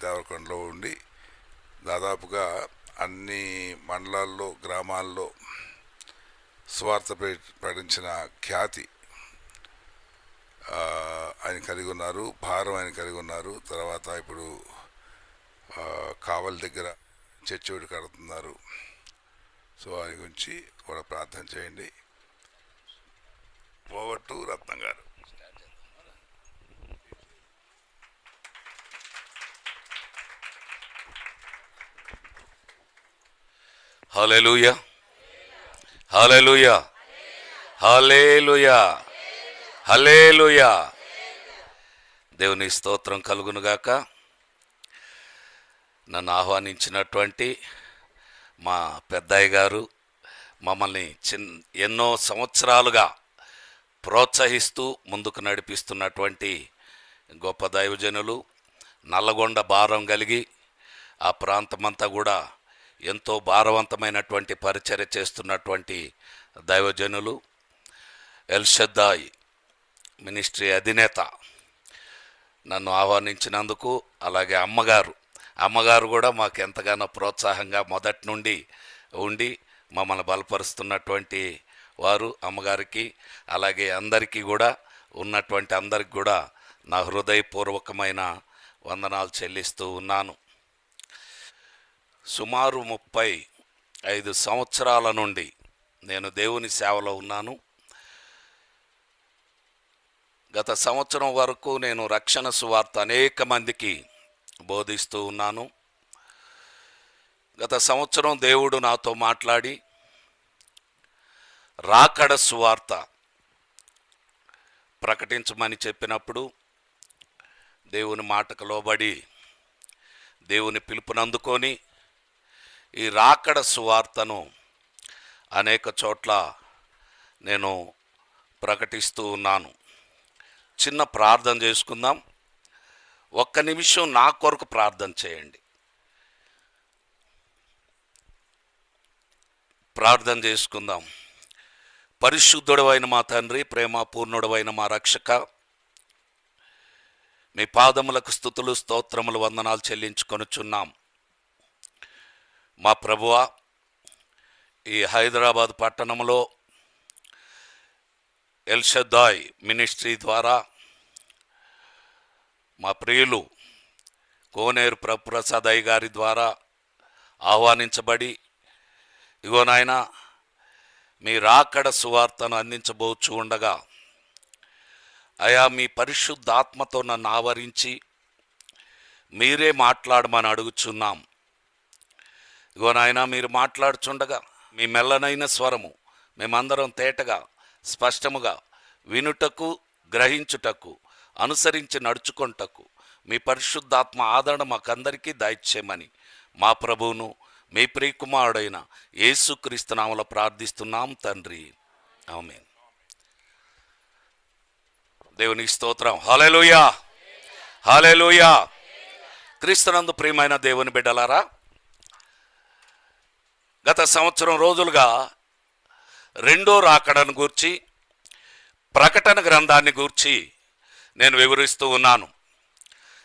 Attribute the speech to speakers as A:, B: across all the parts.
A: దేవరకొండలో ఉండి దాదాపుగా అన్ని మండలాల్లో గ్రామాల్లో స్వార్థ ప్రకటించిన ఖ్యాతి ఆయన కలిగి ఉన్నారు, భారం ఆయన కలిగి ఉన్నారు. తర్వాత ఇప్పుడు కావలి దగ్గర చర్చి ఒకటి కడుతున్నారు. సో ఆయన గురించి కూడా ప్రార్థన చేయండి. పోవట్టు రత్నం గారు.
B: హల్లెలూయా, హల్లెలూయా, హల్లెలూయా, హల్లెలూయా. దేవుని స్తోత్రం కలుగునుగాక. నన్ను ఆహ్వానించినటువంటి మా పెద్దయ్య గారు, మమ్మల్ని ఎన్నో సంవత్సరాలుగా ప్రోత్సహిస్తూ ముందుకు నడిపిస్తున్నటువంటి గొప్ప దైవజనులు, నల్లగొండ భారం కలిగి ఆ ప్రాంతమంతా కూడా ఎంతో భారవంతమైనటువంటి పరిచర్య చేస్తున్నటువంటి దైవజనులు, ఎల్ షద్దాయ్ మినిస్ట్రీ అధినేత నన్ను ఆహ్వానించినందుకు, అలాగే అమ్మగారు కూడా మాకు ఎంతగానో ప్రోత్సాహంగా మొదటి నుండి ఉండి మమ్మల్ని బలపరుస్తున్నటువంటి వారు, అమ్మగారికి అలాగే అందరికీ కూడా ఉన్నటువంటి అందరికి కూడా నా హృదయపూర్వకమైన వందనాలు చెల్లిస్తూ ఉన్నాను. సుమారు 35 సంవత్సరాల నుండి నేను దేవుని సేవలో ఉన్నాను. గత సంవత్సరం వరకు నేను రక్షణ సువార్త అనేక మందికి బోధిస్తూ ఉన్నాను. గత సంవత్సరం దేవుడు నాతో మాట్లాడి రాకడ సువార్త ప్రకటించమని చెప్పినప్పుడు దేవుని మాటకు లోబడి దేవుని పిలుపునందుకొని ఈ రాకడ సువార్తను అనేక చోట్ల నేను ప్రకటిస్తూ ఉన్నాను. చిన్న ప్రార్థన చేసుకుందాం. ఒక్క నిమిషం నా కొరకు ప్రార్థన చేయండి. ప్రార్థన చేసుకుందాం. పరిశుద్ధుడవైన మా తండ్రి, ప్రేమ పూర్ణుడవైన మా రక్షక, మీ పాదములకు స్తుతులు స్తోత్రములు వందనాలు చెల్లించుకొనుచున్నాం. మా ప్రభువా, ఈ హైదరాబాద్ పట్టణంలో ఎల్ షద్దాయ్ మినిస్ట్రీ ద్వారా మా ప్రియులు కోనేరు ప్రసాద్ అయ్య గారి ద్వారా ఆహ్వానించబడి, ఇగో నాయన మీ రాకడ సువార్తను అందించబోచు ఉండగా, అయా మీ పరిశుద్ధాత్మతో నన్ను ఆవరించి మీరే మాట్లాడమని అడుగుచున్నాం. ఇగో నాయన మీరు మాట్లాడుచుండగా మీ మెల్లనైన స్వరము మేమందరం తేటగా స్పష్టముగా వినుటకు, గ్రహించుటకు, అనుసరించి నడుచుకొంటకు మీ పరిశుద్ధాత్మ ఆదరణ మాకందరికీ దయచేయమని మా ప్రభువును మీ ప్రియకుమారుడైన యేసుక్రీస్తు నామములో ప్రార్థిస్తున్నాం తండ్రి, ఆమేన్. దేవునికి స్తోత్రం. హల్లెలూయా, హల్లెలూయా. క్రీస్తునందు ప్రియమైన దేవుని బిడ్డలారా, గత సంవత్సరం రోజులుగా రెండో రాకడను గూర్చి, ప్రకటన గ్రంథాన్ని గూర్చి నేను వివరిస్తూ ఉన్నాను.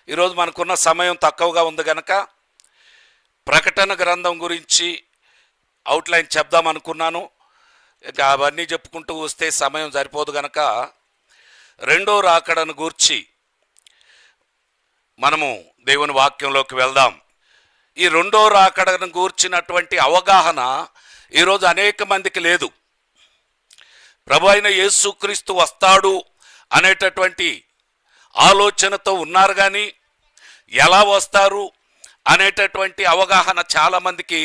B: ఈరోజు మనకున్న సమయం తక్కువగా ఉంది కనుక ప్రకటన గ్రంథం గురించి అవుట్లైన్ చెప్దామనుకున్నాను. ఇంకా అవన్నీ చెప్పుకుంటూ వస్తే సమయం సరిపోదు కనుక రెండో రాకడను గూర్చి మనము దేవుని వాక్యంలోకి వెళ్దాం. ఈ రెండో రాకడను గూర్చినటువంటి అవగాహన ఈరోజు అనేక మందికి లేదు. ప్రభు అయిన యేసుక్రీస్తు వస్తాడు అనేటటువంటి ఆలోచనతో ఉన్నారు, కానీ ఎలా వస్తారు అనేటటువంటి అవగాహన చాలామందికి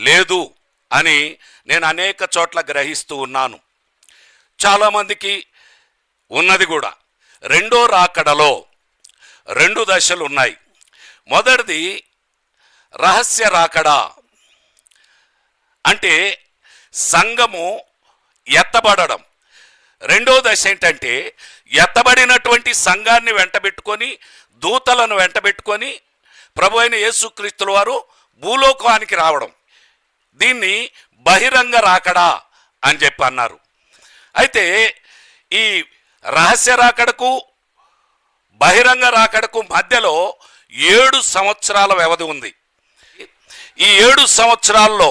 B: లేదు అని నేను అనేక చోట్ల గ్రహిస్తూ ఉన్నాను. చాలామందికి ఉన్నది కూడా. రెండో రాకడలో 2 దశలు ఉన్నాయి. మొదటిది రహస్య రాకడ, అంటే సంఘము ఎత్తబడడం. రెండో దశ ఏంటంటే ఎత్తబడినటువంటి సంఘాన్ని వెంటబెట్టుకొని, దూతలను వెంటబెట్టుకొని ప్రభు అయిన యేసుక్రీస్తుల వారు భూలోకానికి రావడం. దీన్ని బహిరంగ రాకడా అని చెప్పి అన్నారు. అయితే ఈ రహస్య రాకడకు, బహిరంగ రాకడకు మధ్యలో 7 సంవత్సరాల వ్యవధి ఉంది. ఈ 7 సంవత్సరాల్లో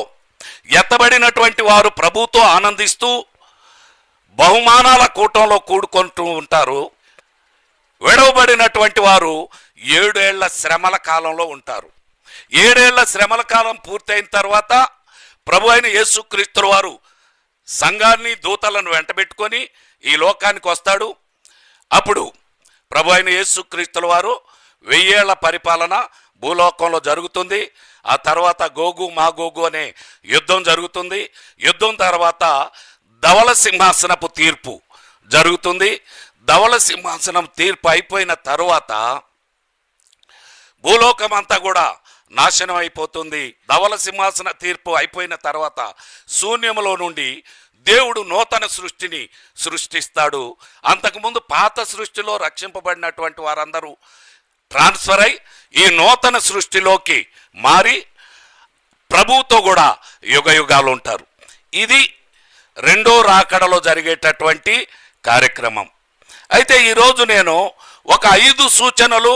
B: ఎత్తబడినటువంటి వారు ప్రభుతో ఆనందిస్తూ బహుమానాల కూటంలో కూడుకుంటూ ఉంటారు. విడవబడినటువంటి వారు 7 ఏళ్ల శ్రమల కాలంలో ఉంటారు. 7 ఏళ్ల శ్రమల కాలం పూర్తయిన తర్వాత ప్రభు అయిన యేసుక్రీస్తు వారు సంఘాన్ని దూతలను వెంటబెట్టుకొని ఈ లోకానికి వస్తాడు. అప్పుడు ప్రభు అయిన యేసుక్రీస్తు వారు 1000 ఏళ్ల పరిపాలన భూలోకంలో జరుగుతుంది. ఆ తర్వాత గోగు మాగోగు అనే యుద్ధం జరుగుతుంది. యుద్ధం తర్వాత ధవల సింహాసనపు తీర్పు జరుగుతుంది. ధవల సింహాసనం తీర్పు అయిపోయిన తరువాత భూలోకం అంతా కూడా నాశనం అయిపోతుంది. ధవల సింహాసన తీర్పు అయిపోయిన తర్వాత శూన్యములో నుండి దేవుడు నూతన సృష్టిని సృష్టిస్తాడు. అంతకుముందు పాత సృష్టిలో రక్షింపబడినటువంటి వారందరూ ట్రాన్స్ఫర్ అయి ఈ నూతన సృష్టిలోకి మారి ప్రభువుతో కూడా యుగయుగాలు ఉంటారు. ఇది రెండో రాకడలో జరిగేటటువంటి కార్యక్రమం. అయితే ఈరోజు నేను ఒక 5 సూచనలు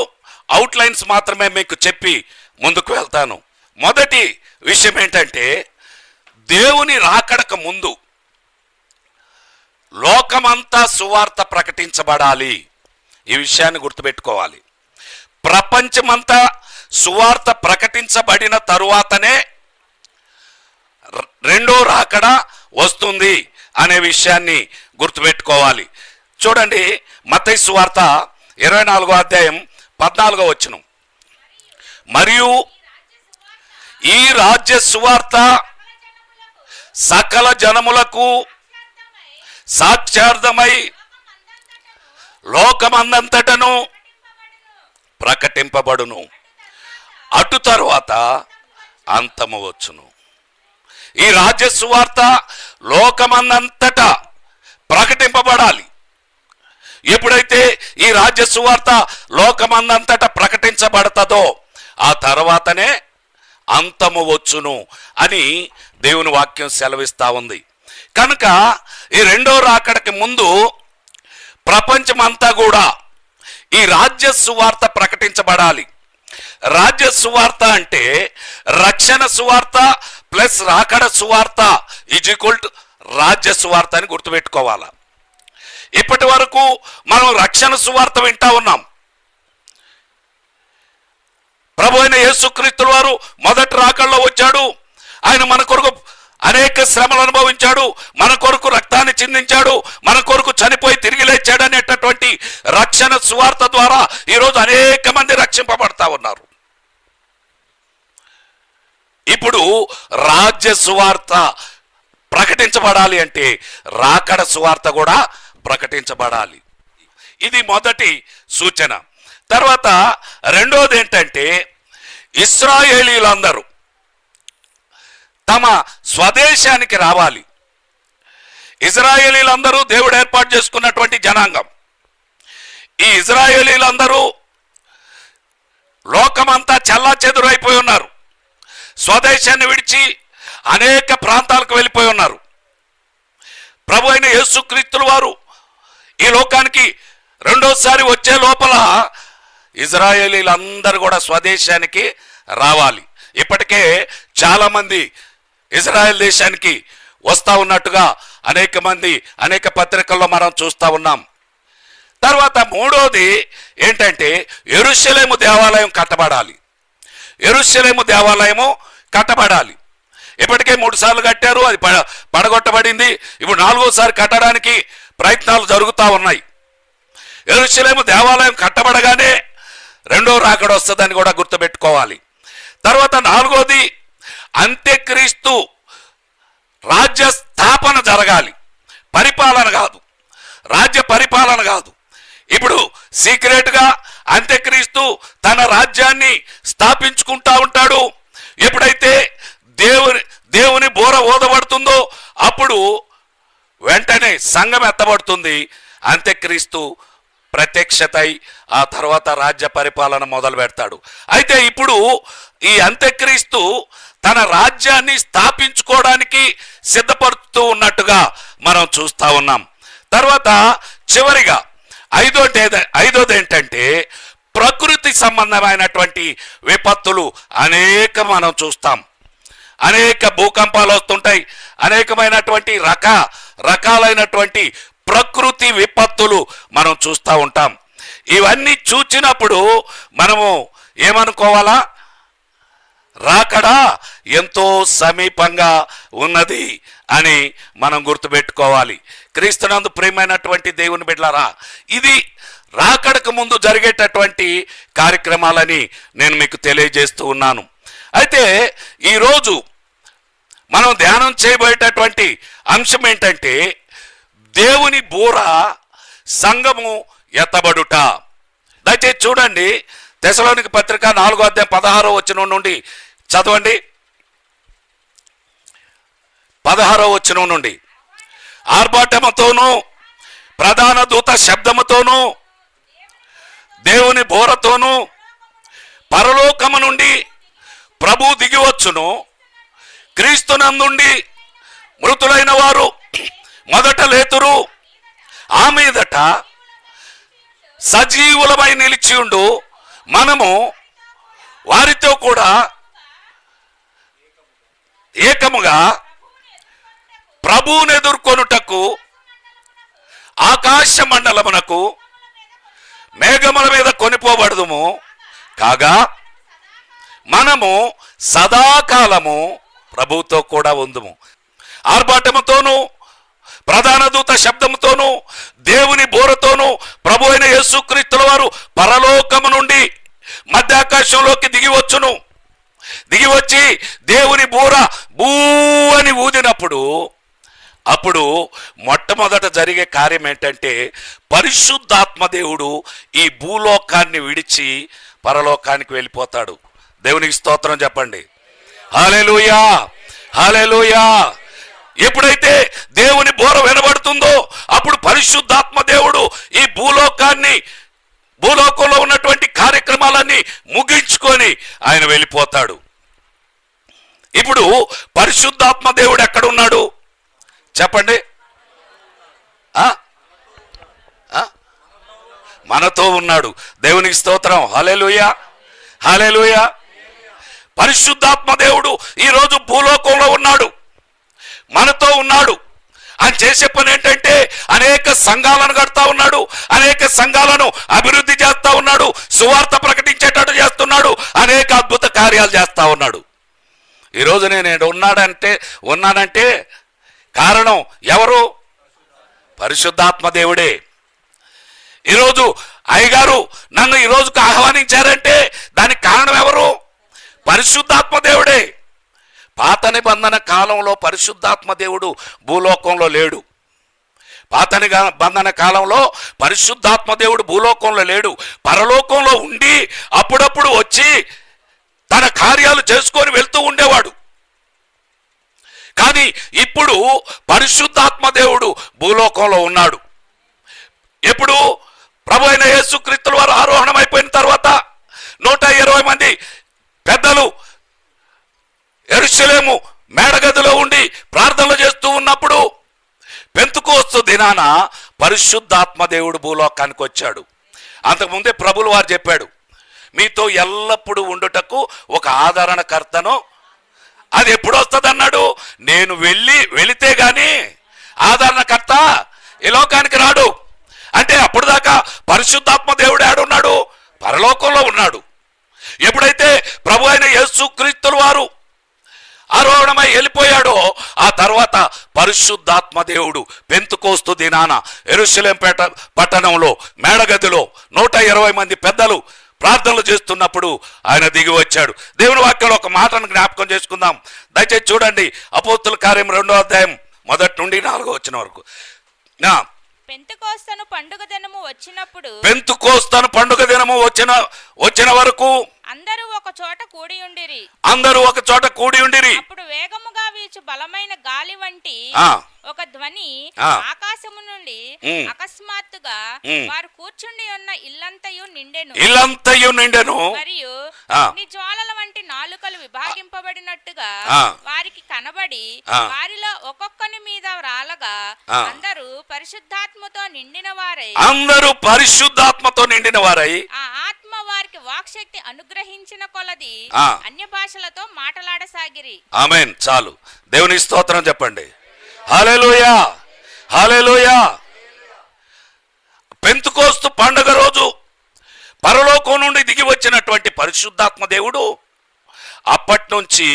B: అవుట్లైన్స్ మాత్రమే మీకు చెప్పి ముందుకు వెళ్తాను. మొదటి విషయం ఏంటంటే, దేవుని రాకడకు ముందు లోకమంతా సువార్త ప్రకటించబడాలి. ఈ విషయాన్ని గుర్తుపెట్టుకోవాలి. ప్రపంచమంతా సువార్త ప్రకటించబడిన తరువాతనే రెండో రాకడ వస్తుంది అనే విషయాన్ని గుర్తుపెట్టుకోవాలి. చూడండి, మత్తయి సువార్త 24వ అధ్యాయం 14వ వచనం. మరియు ఈ రాజ్య సువార్త సకల జనములకు సాక్ష్యార్థమై లోకమందంతటను ప్రకటింపబడును. అటు తరువాత అంతము వచ్చును. ఈ రాజ్య సువార్త లోకమందంతటా ప్రకటింపబడాలి. ఎప్పుడైతే ఈ రాజ్య సువార్త లోకమందంతటా ప్రకటించబడతదో ఆ తర్వాతనే అంతము వచ్చును అని దేవుని వాక్యం సెలవిస్తా ఉంది. కనుక ఈ రెండో రాకడకి ముందు ప్రపంచమంతా కూడా ఈ రాజ్య సువార్త ప్రకటించబడాలి. రాజ్య సువార్త అంటే రక్షణ సువార్త ప్లస్ రాకడ సువార్త = రాజ్య సువార్త అని గుర్తుపెట్టుకోవాలి. ఇప్పటి వరకు మనం రక్షణ సువార్త వింటా ఉన్నాం. ప్రభు అయిన యేసుక్రీస్తు వారు మొదటి రాకడలో వచ్చాడు. ఆయన మన కొరకు అనేక శ్రమలు అనుభవించాడు, మన కొరకు రక్తాన్ని చిందించాడు, మన కొరకు చనిపోయి తిరిగి లేచాడు అనేటటువంటి రక్షణ సువార్త ద్వారా ఈరోజు అనేక మంది రక్షింపబడతా ఉన్నారు. ఇప్పుడు రాజ్య సువార్త ప్రకటించబడాలి అంటే రాకడ సువార్త కూడా ప్రకటించబడాలి. ఇది మొదటి సూచన. తర్వాత రెండోది ఏంటంటే, ఇశ్రాయేలీలందరూ తమ స్వదేశానికి రావాలి. ఇజ్రాయేలీలందరూ దేవుడు ఏర్పాటు చేసుకున్నటువంటి జనాంగం. ఈ ఇజ్రాయేలీలందరూ లోకమంతా చెల్లాచెదురైపోయి ఉన్నారు. స్వదేశాన్ని విడిచి అనేక ప్రాంతాలకు వెళ్ళిపోయి ఉన్నారు. ప్రభు అయిన యేసుక్రీస్తు వారు ఈ లోకానికి రెండోసారి వచ్చే లోపల ఇజ్రాయేలీలందరూ కూడా స్వదేశానికి రావాలి. ఇప్పటికే చాలా మంది ఇజ్రాయెల్ దేశానికి వస్తూ ఉన్నట్టుగా అనేక పత్రికల్లో మనం చూస్తూ ఉన్నాం. తర్వాత మూడోది ఏంటంటే, యెరూషలేము దేవాలయం కట్టబడాలి. యెరూషలేము దేవాలయము కట్టబడాలి. ఇప్పటికే 3 సార్లు కట్టారు, అది పడగొట్టబడింది. ఇప్పుడు 4వసారి కట్టడానికి ప్రయత్నాలు జరుగుతూ ఉన్నాయి. యెరూషలేము దేవాలయం కట్టబడగానే రెండో రాకడ వస్తుందని కూడా గుర్తుపెట్టుకోవాలి. తర్వాత 4వది, అంత్యక్రీస్తు రాజ్య స్థాపన జరగాలి. పరిపాలన కాదు, రాజ్య పరిపాలన కాదు. ఇప్పుడు సీక్రెట్గా అంత్యక్రీస్తు తన రాజ్యాన్ని స్థాపించుకుంటా ఉంటాడు. ఎప్పుడైతే దేవుని బోర ఊదబడుతుందో అప్పుడు వెంటనే సంఘం ఎత్తబడుతుంది. అంత్యక్రీస్తు ప్రత్యక్షతై ఆ తర్వాత రాజ్య పరిపాలన మొదలు పెడతాడు. అయితే ఇప్పుడు ఈ అంత్యక్రీస్తు తన రాజ్యాన్ని స్థాపించుకోవడానికి సిద్ధపడుతూ ఉన్నట్టుగా మనం చూస్తూ ఉన్నాం. తర్వాత చివరిగా ఐదోది ఏంటంటే, ప్రకృతి సంబంధమైనటువంటి విపత్తులు అనేక మనం చూస్తాం. అనేక భూకంపాలు వస్తుంటాయి, అనేకమైనటువంటి రకాలైనటువంటి ప్రకృతి విపత్తులు మనం చూస్తూ ఉంటాం. ఇవన్నీ చూచినప్పుడు మనము ఏమనుకోవాలా? రాకడా ఎంతో సమీపంగా ఉన్నది అని మనం గుర్తుపెట్టుకోవాలి. క్రీస్తునందు ప్రియమైనటువంటి దేవుని బిడ్డలారా, ఇది రాకడకు ముందు జరిగేటటువంటి కార్యక్రమాలని నేను మీకు తెలియజేస్తూ ఉన్నాను. అయితే ఈరోజు మనం ధ్యానం చేయబోయేటటువంటి అంశం ఏంటంటే దేవుని బూర సంఘము ఎత్తబడుట. దయచేసి చూడండి, తెసలోనిక పత్రిక 4:16 నుండి చదవండి. 16 నుండి. ఆర్భాటముతోనూ ప్రధాన దూత శబ్దముతోనూ దేవుని బోరతోనూ పరలోకము నుండి ప్రభు దిగివచ్చును. క్రీస్తునందుండి మృతులైన వారు మొదట లేతురు. ఆ మీదట సజీవులమై నిలిచియుండు మనము వారితో కూడా ఏకముగా ప్రభువును ఎదుర్కొనుటకు ఆకాశ మండలమునకు మేఘముల మీద కొనిపోబడదుము. కాగా మనము సదాకాలము ప్రభువుతో కూడా ఉందుము. ఆర్భాటముతోనూ ప్రధాన దూత శబ్దముతోనూ దేవుని బోరతోనూ ప్రభు అయిన యేసుక్రీస్తుల వారు పరలోకము నుండి మధ్యాకాశంలోకి దిగివచ్చును. దిగివచ్చి దేవుని బూర బూ అని ఊదినప్పుడు అప్పుడు మొట్టమొదట జరిగే కార్యం ఏంటంటే పరిశుద్ధాత్మ దేవుడు ఈ భూలోకాన్ని విడిచి పరలోకానికి వెళ్ళిపోతాడు. దేవునికి స్తోత్రం చెప్పండి. హల్లెలూయా, హల్లెలూయా. ఎప్పుడైతే దేవుని బోర వినబడుతుందో అప్పుడు పరిశుద్ధాత్మ దేవుడు ఈ భూలోకంలో ఉన్నటువంటి కార్యక్రమాలన్నీ ముగించుకొని ఆయన వెళ్ళిపోతాడు. ఇప్పుడు పరిశుద్ధాత్మ దేవుడు ఎక్కడున్నాడు చెప్పండి? మనతో ఉన్నాడు. దేవునికి స్తోత్రం. హల్లెలూయా, హల్లెలూయా. పరిశుద్ధాత్మ దేవుడు ఈరోజు భూలోకంలో ఉన్నాడు, మనతో ఉన్నాడు. ఆయన చేసే పని ఏంటంటే అనేక సంఘాలను కడతా ఉన్నాడు, అనేక సంఘాలను అభివృద్ధి చేస్తా ఉన్నాడు, సువార్త ప్రకటించేటట్టు చేస్తున్నాడు, అనేక అద్భుత కార్యాలు చేస్తా ఉన్నాడు. ఈరోజు నేను ఉన్నానంటే కారణం ఎవరు? పరిశుద్ధాత్మ దేవుడే. ఈరోజు అయ్యగారు నన్ను ఈరోజుకు ఆహ్వానించారంటే దానికి కారణం ఎవరు? పరిశుద్ధాత్మ దేవుడే. పాత నిబంధన కాలంలో పరిశుద్ధాత్మ దేవుడు భూలోకంలో లేడు. పాత నిబంధన కాలంలో పరిశుద్ధాత్మ దేవుడు భూలోకంలో లేడు. పరలోకంలో ఉండి అప్పుడప్పుడు వచ్చి తన కార్యాలు చేసుకొని వెళ్తూ ఉండేవాడు. కానీ ఇప్పుడు పరిశుద్ధాత్మ దేవుడు భూలోకంలో ఉన్నాడు. ఎప్పుడు? ప్రభు అయిన యేసుక్రీస్తుల వారు ఆరోహణం అయిపోయిన తర్వాత 120 మంది పెద్దలు యెరూషలేము మేడగదిలో ఉండి ప్రార్థనలు చేస్తూ ఉన్నప్పుడు పెంతెకోస్తు దినాన పరిశుద్ధాత్మ దేవుడు భూలోకానికి వచ్చాడు. అంతకుముందే ప్రభులు వారు చెప్పాడు, మీతో ఎల్లప్పుడూ ఉండుటకు ఒక ఆదరణకర్తను. అది ఎప్పుడు వస్తుంది అన్నాడు? నేను వెళితే గాని ఆదరణకర్త ఈ లోకానికి రాడు. అంటే అప్పుడు దాకా పరిశుద్ధాత్మ దేవుడు ఏడున్నాడు? పరలోకంలో ఉన్నాడు. ఎప్పుడైతే ప్రభు అయిన యేసుక్రీస్తుల వారు ఆరోహణమై వెళ్ళిపోయాడో ఆ తర్వాత పరిశుద్ధాత్మ దేవుడు పెంతెకోస్తు దినాన యెరూషలేం పట్టణంలో మేడగదిలో 120 మంది పెద్దలు ప్రార్థనలు చేస్తున్నప్పుడు ఆయన దిగి వచ్చాడు. దేవుని వాక్యంలో ఒక మాటను జ్ఞాపకం చేసుకుందాం. దయచేసి చూడండి, అపోస్తుల కార్యం 2వ అధ్యాయం 1 నుండి 4వ వచనం వరకు.
C: పెంతెకోస్తు పండుగ దినము
B: వచ్చిన వరకు
C: అందరూ ఒక చోట కూడి ఉండిరి. అప్పుడు వేగముగా వీచు బలమైన గాలి వంటి ఒక ధ్వని ఆకాశము నుండి అకస్మాత్తుగా వారు కూర్చుండి ఉన్న ఇల్లంతయు నిండెను. మరియు అగ్ని జ్వాలల వంటి నాలుకలు విభాగింపబడినట్టుగా వారికి కనబడి వారిలో ఒక్కొక్కని మీద రాలగా అందరూ పరిశుద్ధాత్మతో నిండిన వారై
B: ఆ ఆత్మ
C: వాక్శక్తి అనుగ్రహించిన కొలది అన్య భాషలతో మాట్లాడసాగిరి.
B: ఆమేన్. చాలు. దేవుని స్తోత్రం చెప్పండి. హల్లెలూయా, హల్లెలూయా. పెంతెకోస్తు పండుగ రోజు పరలోకం నుండి దిగి వచ్చినటువంటి పరిశుద్ధాత్మ దేవుడు అప్పటి నుంచి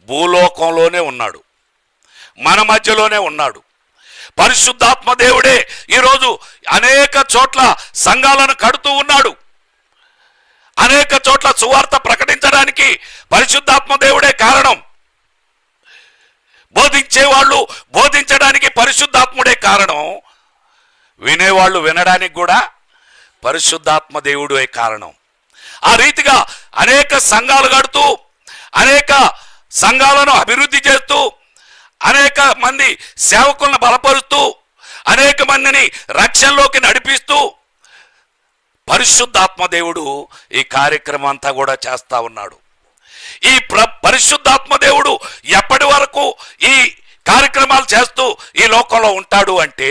B: భూలోకంలోనే ఉన్నాడు, మన మధ్యలోనే ఉన్నాడు. పరిశుద్ధాత్మ దేవుడే ఈరోజు అనేక చోట్ల సంఘాలను కడుతూ ఉన్నాడు. అనేక చోట్ల సువార్త ప్రకటించడానికి పరిశుద్ధాత్మ దేవుడే కారణం. బోధించేవాళ్ళు బోధించడానికి పరిశుద్ధాత్ముడే కారణం. వినేవాళ్ళు వినడానికి కూడా పరిశుద్ధాత్మ దేవుడే కారణం. ఆ రీతిగా అనేక సంఘాలు కడుతూ, అనేక సంఘాలను అభివృద్ధి చేస్తూ, అనేక మంది సేవకులను బలపరుస్తూ, అనేక మందిని రక్షణలోకి నడిపిస్తూ పరిశుద్ధాత్మ దేవుడు ఈ కార్యక్రమం అంతా కూడా చేస్తా ఉన్నాడు. ఈ పరిశుద్ధాత్మ దేవుడు ఎప్పటి వరకు ఈ కార్యక్రమాలు చేస్తూ ఈ లోకంలో ఉంటాడు అంటే,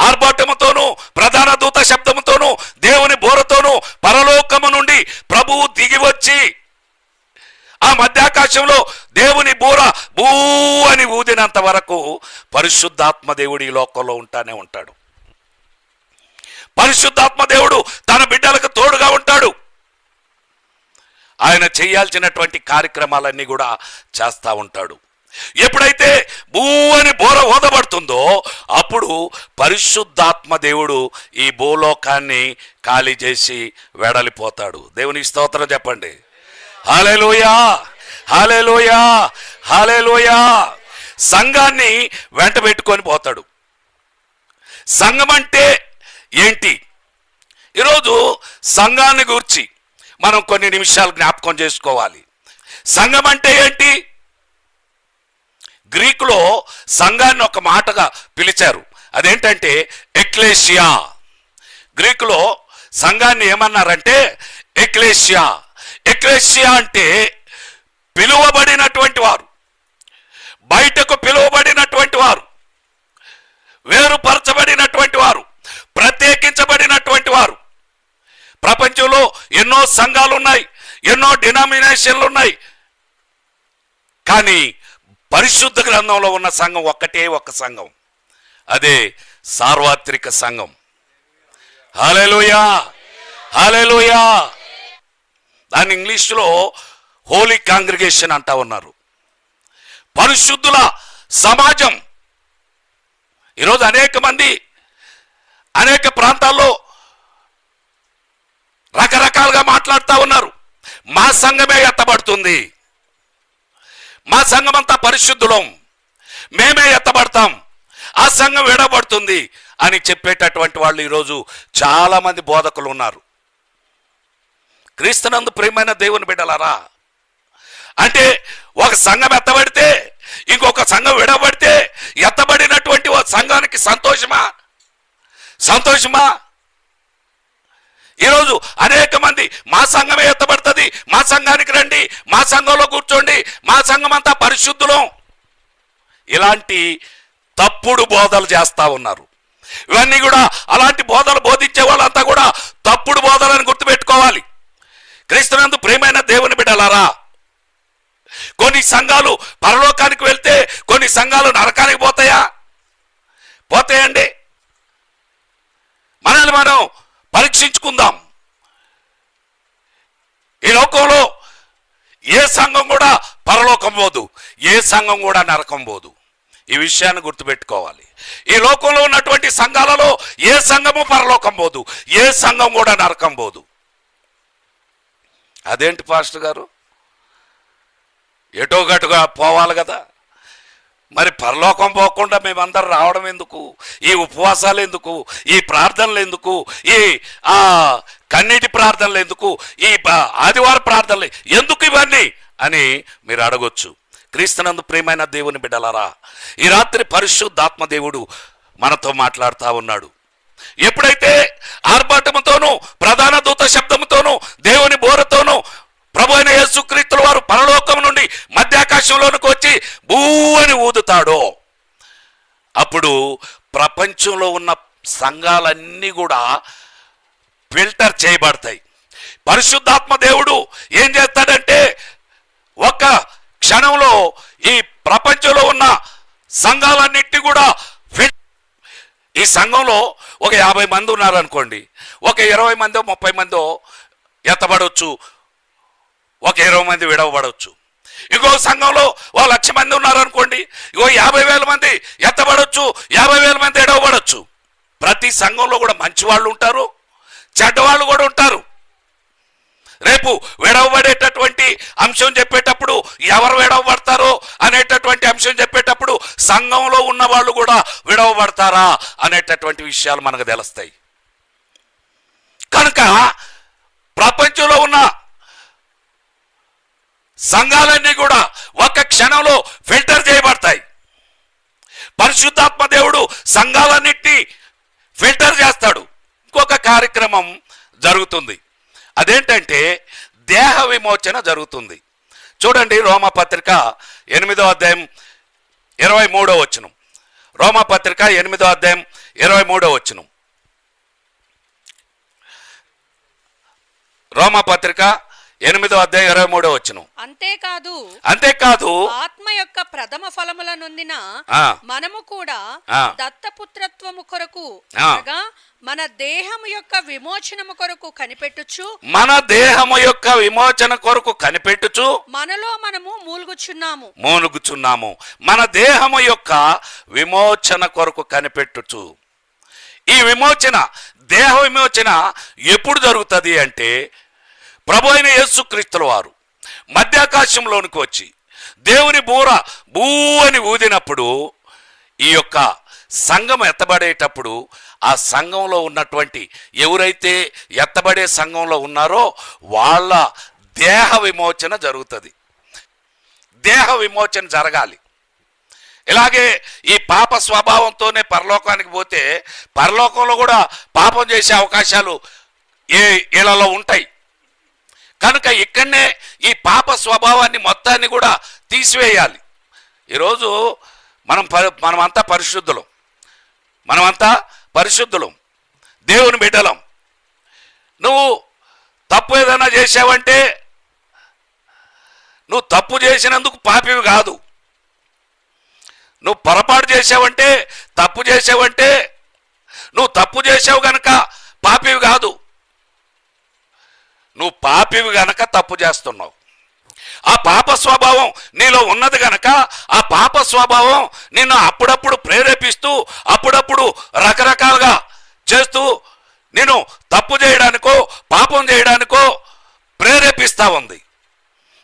B: ఆర్భాటముతోనూ ప్రధాన దూత శబ్దముతోనూ దేవుని బోరతోనూ పరలోకము నుండి ప్రభువు దిగి వచ్చి ఆ మధ్యాకాశంలో దేవుని బూర బూ అని ఊదినంత వరకు పరిశుద్ధాత్మ దేవుడు ఈ లోకంలో ఉంటానే ఉంటాడు. పరిశుద్ధాత్మ దేవుడు తన బిడ్డలకు తోడుగా ఉంటాడు. ఆయన చేయాల్సినటువంటి కార్యక్రమాలన్నీ కూడా చేస్తూ ఉంటాడు. ఎప్పుడైతే బూ అని బోర ఊదబడుతుందో అప్పుడు పరిశుద్ధాత్మ దేవుడు ఈ భూలోకాన్ని ఖాళీ చేసి వెడలిపోతాడు. దేవుని స్తోత్రం చెప్పండి. హల్లెలూయా, హల్లెలూయా, హల్లెలూయా. సంఘాన్ని వెంట పెట్టుకొని పోతాడు. సంఘం అంటే ఏంటి? ఈరోజు సంఘాన్ని గురించి మనం కొన్ని నిమిషాలు జ్ఞాపకం చేసుకోవాలి. సంఘం అంటే ఏంటి? గ్రీకులో సంఘాన్ని ఒక మాటగా పిలిచారు. అదేంటంటే ఎక్లేషియా. గ్రీకులో సంఘాన్ని ఏమన్నారంటే ఎక్లేషియా. ఎక్లేషియా అంటే పిలువబడినటువంటి వారు, బయటకు పిలువబడినటువంటి వారు, వేరుపరచబడినటువంటి వారు, ప్రత్యేకించబడినటువంటి వారు. ప్రపంచంలో ఎన్నో సంఘాలు ఉన్నాయి, ఎన్నో డినామినేషన్లు ఉన్నాయి. కానీ పరిశుద్ధ గ్రంథంలో ఉన్న సంఘం ఒక్కటే ఒక్క సంఘం, అదే సార్వత్రిక సంఘం. హల్లెలూయా, హల్లెలూయా. దాన్ని ఇంగ్లీష్లో హోలీ కాంగ్రిగేషన్ అంటా ఉన్నారు. పరిశుద్ధుల సమాజం. ఈరోజు అనేక మంది అనేక ప్రాంతాల్లో రకరకాలుగా మాట్లాడుతూ ఉన్నారు. మా సంఘమే ఎత్తబడుతుంది, మా సంఘం అంతా పరిశుద్ధులం, మేమే ఎత్తబడతాం, ఆ సంఘం విడబడుతుంది అని చెప్పేటటువంటి వాళ్ళు ఈరోజు చాలా మంది బోధకులు ఉన్నారు. క్రీస్తునందు ప్రియమైన దేవుని బిడ్డలారా, అంటే ఒక సంఘం ఎత్తబడితే ఇంకొక సంఘం విడబడితే ఎత్తబడినటువంటి ఒక సంఘానికి సంతోషమా? సంతోషమా? ఈరోజు అనేక మంది మా సంఘమే ఎత్తబడుతుంది, మా సంఘానికి రండి, మా సంఘంలో కూర్చోండి, మా సంఘం అంతా పరిశుద్ధులం, ఇలాంటి తప్పుడు బోధలు చేస్తా ఉన్నారు. ఇవన్నీ కూడా అలాంటి బోధలు బోధించే వాళ్ళంతా కూడా తప్పుడు బోధలను గుర్తుపెట్టుకోవాలి. క్రీస్తునందు ప్రియమైన దేవుని బిడ్డలారా, కొన్ని సంఘాలు పరలోకానికి వెళ్తే కొన్ని సంఘాలు నరకానికి పోతాయా? పోతాయండి. మనల్ని మనం పరీక్షించుకుందాం. ఈ లోకంలో ఏ సంఘం కూడా పరలోకం పోదు, ఏ సంఘం కూడా నరకం పోదు. ఈ విషయాన్ని గుర్తుపెట్టుకోవాలి. ఈ లోకంలో ఉన్నటువంటి సంఘాలలో ఏ సంఘము పరలోకం పోదు, ఏ సంఘం కూడా నరకం పోదు. అదేంటి పాస్టర్ గారు, ఎటో గటుగా పోవాలి కదా, మరి పరలోకం పోకుండా మేమందరం రావడం ఎందుకు? ఈ ఉపవాసాలు ఎందుకు? ఈ ప్రార్థనలు ఎందుకు? ఈ కన్నీటి ప్రార్థనలు ఎందుకు? ఈ ఆదివార ప్రార్థనలు ఎందుకు? ఇవన్నీ అని మీరు అడగొచ్చు. క్రీస్తునందు ప్రియమైన దేవుని బిడ్డలారా, ఈ రాత్రి పరిశుద్ధాత్మ దేవుడు మనతో మాట్లాడుతూ ఉన్నాడు. ఎప్పుడైతే ఆర్భాటముతోనూ ప్రధాన దూత శబ్దముతోనూ దేవుని బోరతోనూ ప్రభు అయిన యేసుక్రీస్తుల వారు పరలోకం నుండి మధ్యాకాశంలోనికి వచ్చి భూ అని ఊదుతాడో అప్పుడు ప్రపంచంలో ఉన్న సంఘాలన్నీ కూడా ఫిల్టర్ చేయబడతాయి. పరిశుద్ధాత్మ దేవుడు ఏం చేస్తాడంటే ఒక్క క్షణంలో ఈ ప్రపంచంలో ఉన్న సంఘాలన్నిటి కూడా ఈ సంఘంలో ఒక 50 మంది ఉన్నారనుకోండి, ఒక 20 మందో 30 మందో ఎత్తబడవచ్చు, ఒక 20 మంది విడవబడవచ్చు. ఇంకో సంఘంలో 1,00,000 మంది ఉన్నారనుకోండి, ఇంకో 50,000 మంది ఎత్తబడవచ్చు, 50,000 మంది ఎడవబడవచ్చు. ప్రతి సంఘంలో కూడా మంచి వాళ్ళు ఉంటారు, చెడ్డవాళ్ళు కూడా ఉంటారు. రేపు విడవబడేటటువంటి అంశం చెప్పేటప్పుడు ఎవరు విడవబడతారో అనేటటువంటి అంశం చెప్పేటప్పుడు సంఘంలో ఉన్న వాళ్ళు కూడా విడవబడతారా అనేటటువంటి విషయాలు మనకు తెలుస్తాయి. కనుక ప్రపంచంలో ఉన్న సంఘాలన్నీ కూడా ఒక క్షణంలో ఫిల్టర్ చేయబడతాయి. పరిశుద్ధాత్మ దేవుడు సంఘాలన్నిటినీ ఫిల్టర్ చేస్తాడు. ఇంకొక కార్యక్రమం జరుగుతుంది, అదేంటంటే దేహ విమోచన జరుగుతుంది. చూడండి, రోమాపత్రిక 8వ అధ్యాయం 23వ వచనం. రోమాపత్రిక 8వ అధ్యాయం 23వ వచనం. రోమాపత్రిక 8వ అధ్యాయం 23వ వచనం. అంతేకాదు
D: ఆత్మ యొక్క ప్రథమ ఫలముల నొందిన మనము కూడా దత్తపుత్రత్వము కొరకు అనగా మన దేహము యొక్క విమోచనము కొరకు కనిపెట్టుచు మనలో మనము మూలుగుచున్నాము.
B: మన దేహము యొక్క విమోచన కొరకు కనిపెట్టుచు. ఈ విమోచన, దేహ విమోచన ఎప్పుడు జరుగుతుంది అంటే ప్రభు అయిన యేసుక్రీస్తుల వారు మధ్యాకాశంలోనికి వచ్చి దేవుని బూర బూ అని ఊదినప్పుడు ఈ యొక్క సంఘం ఎత్తబడేటప్పుడు ఆ సంఘంలో ఉన్నటువంటి ఎవరైతే ఎత్తబడే సంఘంలో ఉన్నారో వాళ్ళ దేహ విమోచన జరుగుతుంది. దేహ విమోచన జరగాలి. ఇలాగే ఈ పాప స్వభావంతోనే పరలోకానికి పోతే పరలోకంలో కూడా పాపం చేసే అవకాశాలు ఇళ్లలో ఉంటాయి. కనుక ఇక్కడనే ఈ పాప స్వభావాన్ని మొత్తాన్ని కూడా తీసివేయాలి. ఈరోజు మనమంతా పరిశుద్ధులం, దేవుని బిడ్డలం. నువ్వు తప్పు ఏదైనా చేసావంటే నువ్వు తప్పు చేసినందుకు పాపివి కాదు. నువ్వు పొరపాటు చేసావంటే, తప్పు చేసావంటే నువ్వు తప్పు చేసావు గనక పాపివి కాదు. నువ్వు పాపివి గనక తప్పు చేస్తున్నావు. ఆ పాప స్వభావం నీలో ఉన్నది గనక ఆ పాప స్వభావం నిన్ను అప్పుడప్పుడు ప్రేరేపిస్తూ అప్పుడప్పుడు రకరకాలుగా చేస్తూ నేను తప్పు చేయడానికో పాపం చేయడానికో ప్రేరేపిస్తా ఉంది.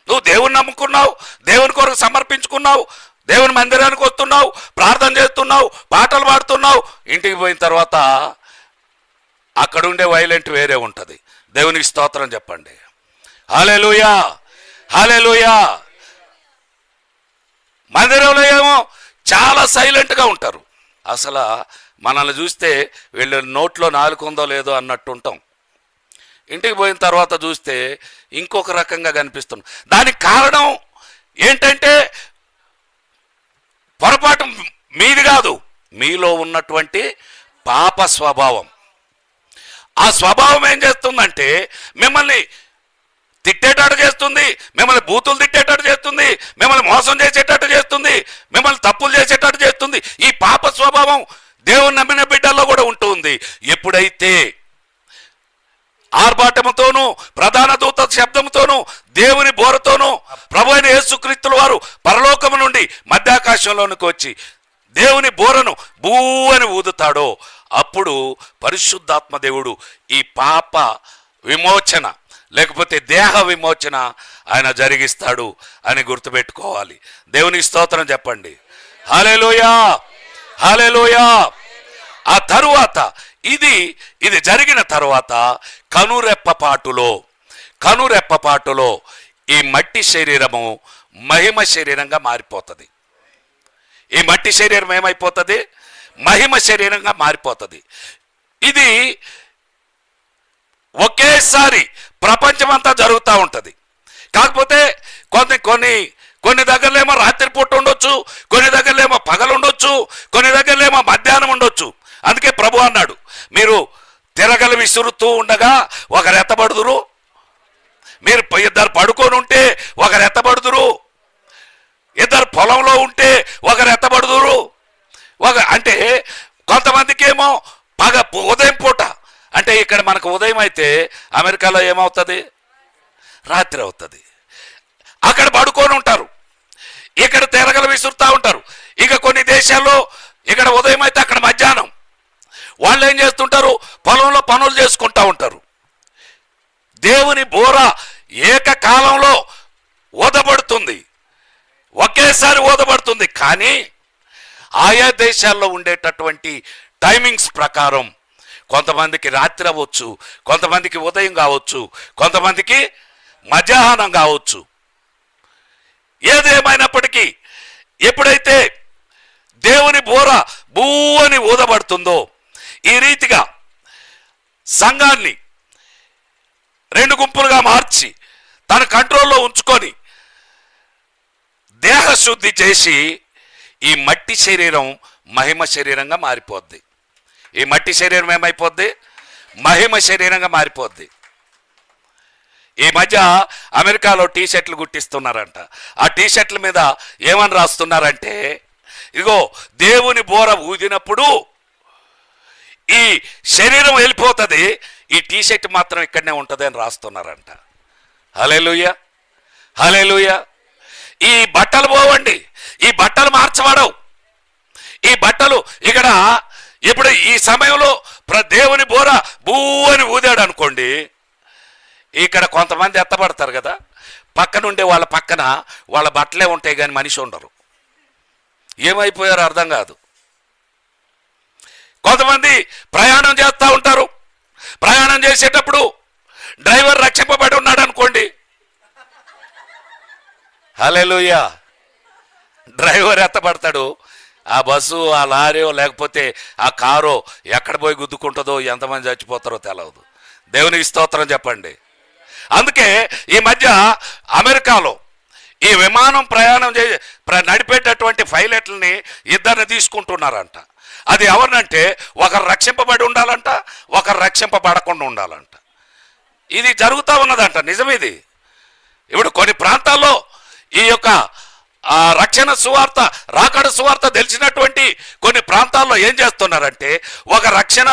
B: నువ్వు దేవుని నమ్ముకున్నావు, దేవుని కొరకు సమర్పించుకున్నావు, దేవుని మందిరానికి వస్తున్నావు, ప్రార్థన చేస్తున్నావు, పాటలు పాడుతున్నావు. ఇంటికి పోయిన తర్వాత అక్కడుండే వైలెంట్ వేరే ఉంటుంది. దేవునికి స్తోత్రం చెప్పండి. హల్లెలూయా, హల్లెలూయా. మందిరంలో ఏమో చాలా సైలెంట్గా ఉంటారు. అసలు మనల్ని చూస్తే వీళ్ళ నోట్లో నాలుక ఉందో లేదో అన్నట్టు ఉంటాం. ఇంటికి పోయిన తర్వాత చూస్తే ఇంకొక రకంగా కనిపిస్తున్నాం. దానికి కారణం ఏంటంటే పొరపాటు మీది కాదు, మీలో ఉన్నటువంటి పాప స్వభావం. ఆ స్వభావం ఏం చేస్తుందంటే మిమ్మల్ని తిట్టేటట్టు చేస్తుంది, మిమ్మల్ని బూతులు తిట్టేటట్టు చేస్తుంది, మిమ్మల్ని మోసం చేసేటట్టు చేస్తుంది, మిమ్మల్ని తప్పులు చేసేటట్టు చేస్తుంది. ఈ పాప స్వభావం దేవుని నమ్మిన బిడ్డల్లో కూడా ఉంటుంది. ఎప్పుడైతే ఆర్భాటముతోనూ ప్రధాన దూత శబ్దంతోనూ దేవుని బోరతోనూ ప్రభు అయిన యేసుక్రీస్తుల వారు పరలోకము నుండి మధ్యాకాశంలోనికి వచ్చి దేవుని బోరను బూ అని ఊదుతాడో అప్పుడు పరిశుద్ధాత్మ దేవుడు ఈ పాప విమోచన లేకపోతే దేహ విమోచన ఆయన జరిగిస్తాడు అని గుర్తుపెట్టుకోవాలి. దేవునికి స్తోత్రం చెప్పండి. హల్లెలూయా, హల్లెలూయా. ఆ తరువాత ఇది జరిగిన తరువాత కనురెప్పపాటులో ఈ మట్టి శరీరము మహిమ శరీరంగా మారిపోతుంది. ఈ మట్టి శరీరం ఏమైపోతుంది? మహిమ శరీరంగా మారిపోతుంది. ఇది ఒకేసారి ప్రపంచమంతా జరుగుతూ ఉంటుంది. కాకపోతే కొన్ని దగ్గరలేమో రాత్రిపూట ఉండొచ్చు, కొన్ని దగ్గరలేమో పగలు ఉండొచ్చు, కొన్ని దగ్గరలేమో మధ్యాహ్నం ఉండొచ్చు. అందుకే ప్రభు అన్నాడు, మీరు తిరగలు విసురుతూ ఉండగా ఒకరు ఎత్తబడుదురు, మీరు ఇద్దరు పడుకొని ఉంటే ఒకరు ఎత్తబడుదురు, ఇద్దరు పొలంలో ఉంటే ఒకరు ఎత్తబడుదురు. అంటే కొంతమందికి ఏమో ఉదయం పూట, అంటే ఇక్కడ మనకు ఉదయం అయితే అమెరికాలో ఏమవుతుంది, రాత్రి అవుతుంది. అక్కడ పడుకొని ఉంటారు, ఇక్కడ తిరగలు విసురుతూ ఉంటారు. ఇక కొన్ని దేశాల్లో ఇక్కడ ఉదయం అయితే అక్కడ మధ్యాహ్నం. వాళ్ళు ఏం చేస్తుంటారు, పొలంలో పనులు చేసుకుంటూ ఉంటారు. దేవుని బోర ఏకకాలంలో ఊదబడుతుంది, ఒకేసారి ఊదబడుతుంది. కానీ ఆయా దేశాల్లో ఉండేటటువంటి టైమింగ్స్ ప్రకారం కొంతమందికి రాత్రి అవ్వచ్చు, కొంతమందికి ఉదయం కావచ్చు, కొంతమందికి మధ్యాహ్నం కావచ్చు. ఏదేమైనప్పటికీ ఎప్పుడైతే దేవుని బోర బూ అని ఊదబడుతుందో, ఈ రీతిగా సంఘాన్ని రెండు గుంపులుగా మార్చి తన కంట్రోల్లో ఉంచుకొని దేహశుద్ధి చేసి ఈ మట్టి శరీరం మహిమ శరీరంగా మారిపోద్ది. ఈ మట్టి శరీరం ఏమైపోద్ది, మహిమ శరీరంగా మారిపోద్ది. ఈ మధ్య అమెరికాలో టీషర్ట్లు గుట్టిస్తున్నారంట. ఆ టీషర్ట్ల మీద ఏమని రాస్తున్నారంటే, ఇదిగో దేవుని బోర ఊదినప్పుడు ఈ శరీరం వెళ్ళిపోతుంది, ఈ టీషర్ట్ మాత్రం ఇక్కడనే ఉంటుంది అని రాస్తున్నారంట. హల్లెలూయా, హల్లెలూయా. ఈ బట్టలు పోవండి, ఈ బట్టలు మార్చబడవు. ఈ బట్టలు ఇక్కడ ఇప్పుడు ఈ సమయంలో దేవుని బోర బూ అని ఊదాడు అనుకోండి, ఇక్కడ కొంతమంది ఎత్తబడతారు కదా, పక్కనుండే వాళ్ళ పక్కన వాళ్ళ బట్టలే ఉంటాయి కానీ మనిషి ఉండరు. ఏమైపోయారో అర్థం కాదు. కొంతమంది ప్రయాణం చేస్తూ ఉంటారు, ప్రయాణం చేసేటప్పుడు డ్రైవర్ రక్షింపబడి ఉన్నాడు అనుకోండి, హల్లెలూయా, డ్రైవర్ ఎత్తబడతాడు. ఆ బస్సు, ఆ లారీయో లేకపోతే ఆ కారో ఎక్కడ పోయి గుద్దుకుంటుందో, ఎంతమంది చచ్చిపోతారో తెలియదు. దేవునికి స్తోత్రం చెప్పండి. అందుకే ఈ మధ్య అమెరికాలో ఈ విమానం ప్రయాణం నడిపేటటువంటి పైలట్లని ఇద్దరిని తీసుకుంటున్నారంట. అది ఎవరినంటే ఒకరు రక్షింపబడి ఉండాలంట, ఒకరు రక్షింపబడకుండా ఉండాలంట. ఇది జరుగుతూ ఉన్నదంట, నిజమిది. ఇప్పుడు కొన్ని ప్రాంతాల్లో ఈ యొక్క రక్షణ సువార్త, రాకడ సువార్త తెలిసినటువంటి కొన్ని ప్రాంతాల్లో ఏం చేస్తున్నారంటే, ఒక రక్షణ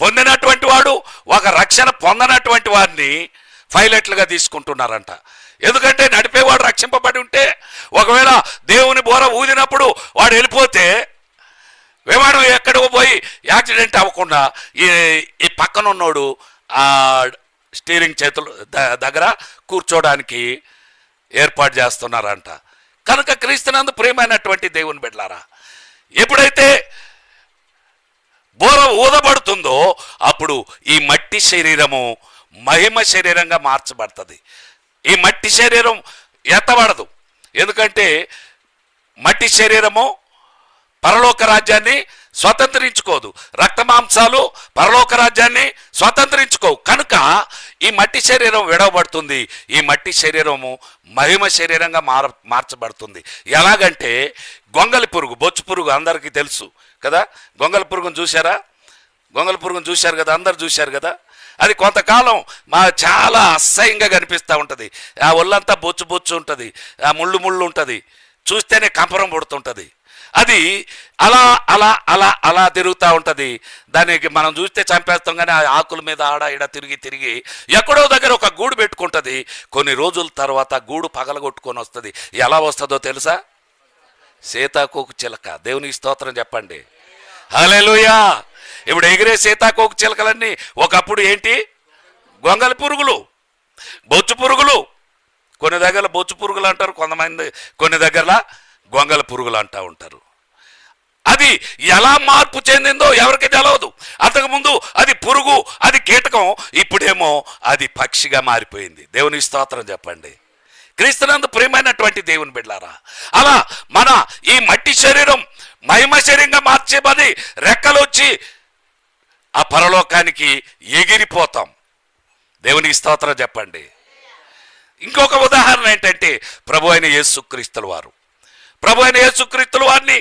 B: పొందినటువంటి వాడు ఒక రక్షణ పొందనటువంటి వారిని పైలట్లుగా తీసుకుంటున్నారంట. ఎందుకంటే నడిపేవాడు రక్షింపబడి ఉంటే, ఒకవేళ దేవుని బోర ఊదినప్పుడు వాడు వెళ్ళిపోతే విమానం ఎక్కడికో పోయి యాక్సిడెంట్ అవ్వకుండా ఈ పక్కనున్నోడు ఆ స్టీరింగ్ చేతులు దగ్గర కూర్చోడానికి ఏర్పాటు చేస్తున్నారంట. కనుక క్రీస్తునందు ప్రియమైనటువంటి దేవుని బిడ్డలారా, ఎప్పుడైతే బోర ఊదబడుతుందో అప్పుడు ఈ మట్టి శరీరము మహిమ శరీరంగా మార్చబడుతుంది. ఈ మట్టి శరీరం ఎత్తబడదు, ఎందుకంటే మట్టి శరీరము పరలోక రాజ్యాన్ని స్వతంత్రించుకోదు, రక్తమాంసాలు పరలోక రాజ్యాన్ని స్వతంత్రించుకోవు. కనుక ఈ మట్టి శరీరం విడవబడుతుంది, ఈ మట్టి శరీరము మహిమ శరీరంగా మార్చబడుతుంది. ఎలాగంటే గొంగలి పురుగు, బొచ్చు పురుగు అందరికీ తెలుసు కదా. గొంగలి పురుగును చూశారా? గొంగలి పురుగును చూశారు కదా, అందరు చూశారు కదా. అది కొంతకాలం చాలా అసహ్యంగా కనిపిస్తూ ఉంటుంది. ఆ ఒళ్ళంతా బొచ్చు బొచ్చు ఉంటుంది, ఆ ముళ్ళు ముళ్ళు ఉంటుంది, చూస్తేనే కంపరం పుడుతుంటుంది. అది అలా అలా అలా అలా తిరుగుతూ ఉంటుంది. దానికి మనం చూస్తే చంపేస్తాం, కానీ ఆ ఆకుల మీద ఆడ ఇడ తిరిగి తిరిగి ఎక్కడో దగ్గర ఒక గూడు పెట్టుకుంటుంది. కొన్ని రోజుల తర్వాత గూడు పగలగొట్టుకొని వస్తుంది. ఎలా వస్తుందో తెలుసా? సీతాకోకు చిలక. దేవునికి స్తోత్రం చెప్పండి, హల్లెలూయా. ఇప్పుడు ఎగిరే సీతాకోకు చిలకలన్నీ ఒకప్పుడు ఏంటి? గొంగలి పురుగులు, బొచ్చు పురుగులు. కొన్ని దగ్గర బొచ్చు పురుగులు అంటారు, కొంతమంది కొన్ని దగ్గర గొంగల పురుగులు అంటూ ఉంటారు. అది ఎలా మార్పు చెందిందో ఎవరికి తెలియదు. అంతకుముందు అది పురుగు, అది కీటకం, ఇప్పుడేమో అది పక్షిగా మారిపోయింది. దేవుని స్తోత్రం చెప్పండి. క్రీస్తునందు ప్రియమైనటువంటి దేవుని బిడ్డలారా, అలా మన ఈ మట్టి శరీరం మహిమ శరీరంగా మార్చేబడి రెక్కలు వచ్చి ఆ పరలోకానికి ఎగిరిపోతాం. దేవునికి స్తోత్రం చెప్పండి. ఇంకొక ఉదాహరణ ఏంటంటే ప్రభు అయిన యేసుక్రీస్తుల వారు, ప్రభు అయిన యేసుక్రీస్తుల వారిని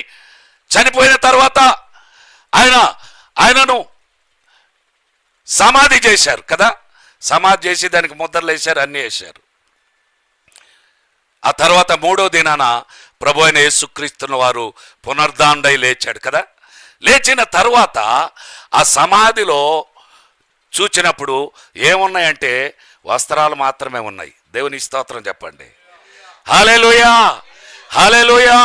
B: చనిపోయిన తర్వాత ఆయనను సమాధి చేశారు కదా. సమాధి చేసి దానికి ముద్రలు వేశారు, అన్నీ వేశారు. ఆ తర్వాత మూడో దినాన ప్రభు అయిన యేసుక్రీస్తుని వారు పునరుద్ధానుడై లేచాడు కదా. లేచిన తరువాత ఆ సమాధిలో చూచినప్పుడు ఏమున్నాయంటే వస్త్రాలు మాత్రమే ఉన్నాయి. దేవుని స్తోత్రం చెప్పండి. హల్లెలూయా, హల్లెలూయా.